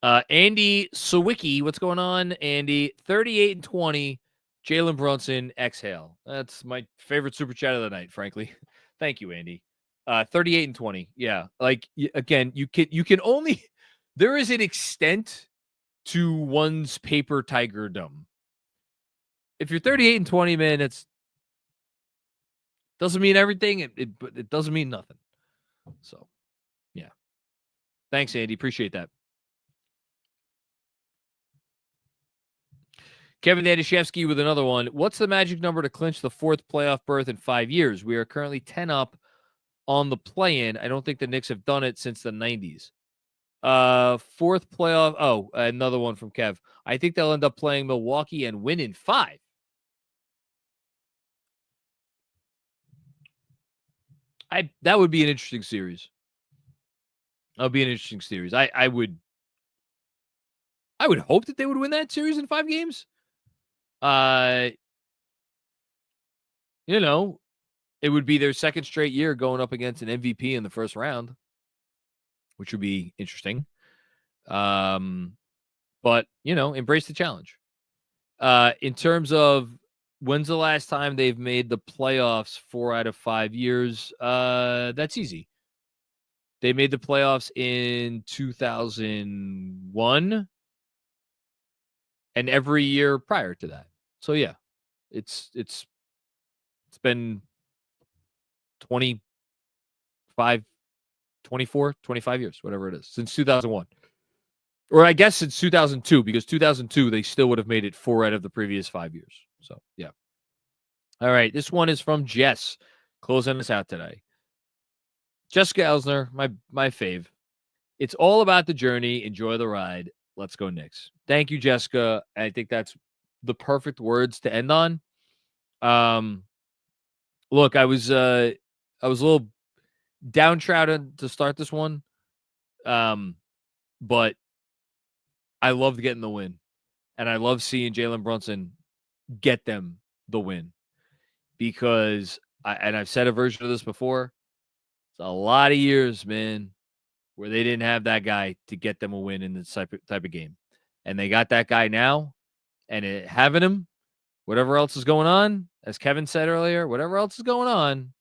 Andy Sawicki, what's going on, Andy? 38-20, Jalen Brunson, exhale. That's my favorite super chat of the night, frankly. Thank you, Andy. 38-20. Yeah, like again, you can only there is an extent to one's paper tigerdom. If you're 38-20, man, it's doesn't mean everything. It doesn't mean nothing. So, yeah. Thanks, Andy. Appreciate that. Kevin Danishevsky with another one. What's the magic number to clinch the 4th playoff berth in 5 years? We are currently 10 up on the play-in. I don't think the Knicks have done it since the 90s. 4th playoff. Oh, another one from Kev. I think they'll end up playing Milwaukee and win in 5. That would be an interesting series. That would be an interesting series. I would hope that they would win that series in 5 games. It would be their second straight year going up against an MVP in the first round, which would be interesting. But embrace the challenge. In terms of when's the last time they've made the playoffs 4 out of 5 years? That's easy. They made the playoffs in 2001 and every year prior to that. So yeah, it's been 25 years, whatever it is, since 2001. Or I guess since 2002, because 2002 they still would have made it 4 out of the previous 5 years. So, yeah. All right, this one is from Jess, closing us out today. Jessica Elsner, my fave. It's all about the journey. Enjoy the ride. Let's go Knicks. Thank you, Jessica. I think that's the perfect words to end on. Look, I was a little downtrodden to start this one, but I loved getting the win, and I love seeing Jalen Brunson get them the win because I've said a version of this before. It's a lot of years, man, where they didn't have that guy to get them a win in this type of game, and they got that guy now, and having him, whatever else is going on, as Kevin said earlier, whatever else is going on,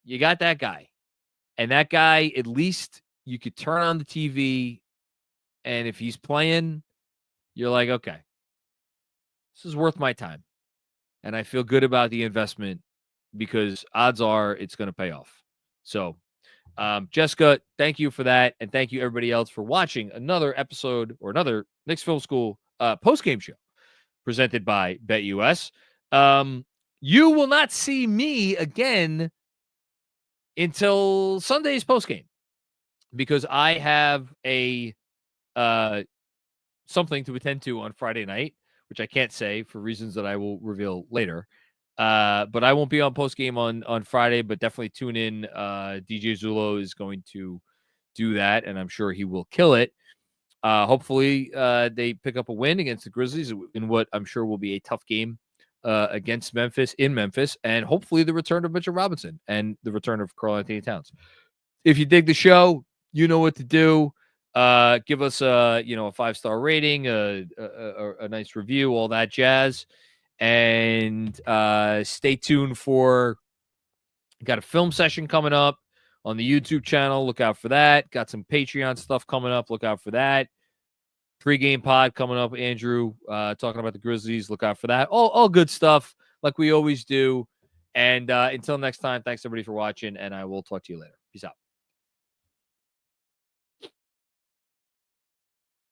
you got that guy, and that guy, at least you could turn on the TV, and if he's playing, you're like, okay, this is worth my time. And I feel good about the investment because odds are it's going to pay off. So, Jessica, thank you for that. And thank you, everybody else, for watching another episode or another Knicks Film School postgame show presented by BetUS. You will not see me again until Sunday's postgame because I have a something to attend to on Friday night, which I can't say for reasons that I will reveal later. But I won't be on postgame on Friday, but definitely tune in. DJ Zulo is going to do that, and I'm sure he will kill it. Hopefully, they pick up a win against the Grizzlies in what I'm sure will be a tough game against Memphis in Memphis, and hopefully the return of Mitchell Robinson and the return of Karl-Anthony Towns. If you dig the show, you know what to do. Give us a 5-star rating, a nice review, all that jazz, and stay tuned for. Got a film session coming up on the YouTube channel. Look out for that. Got some Patreon stuff coming up. Look out for that. Pre-game pod coming up. Andrew talking about the Grizzlies. Look out for that. All good stuff like we always do. And until next time, thanks everybody for watching, and I will talk to you later. Peace out.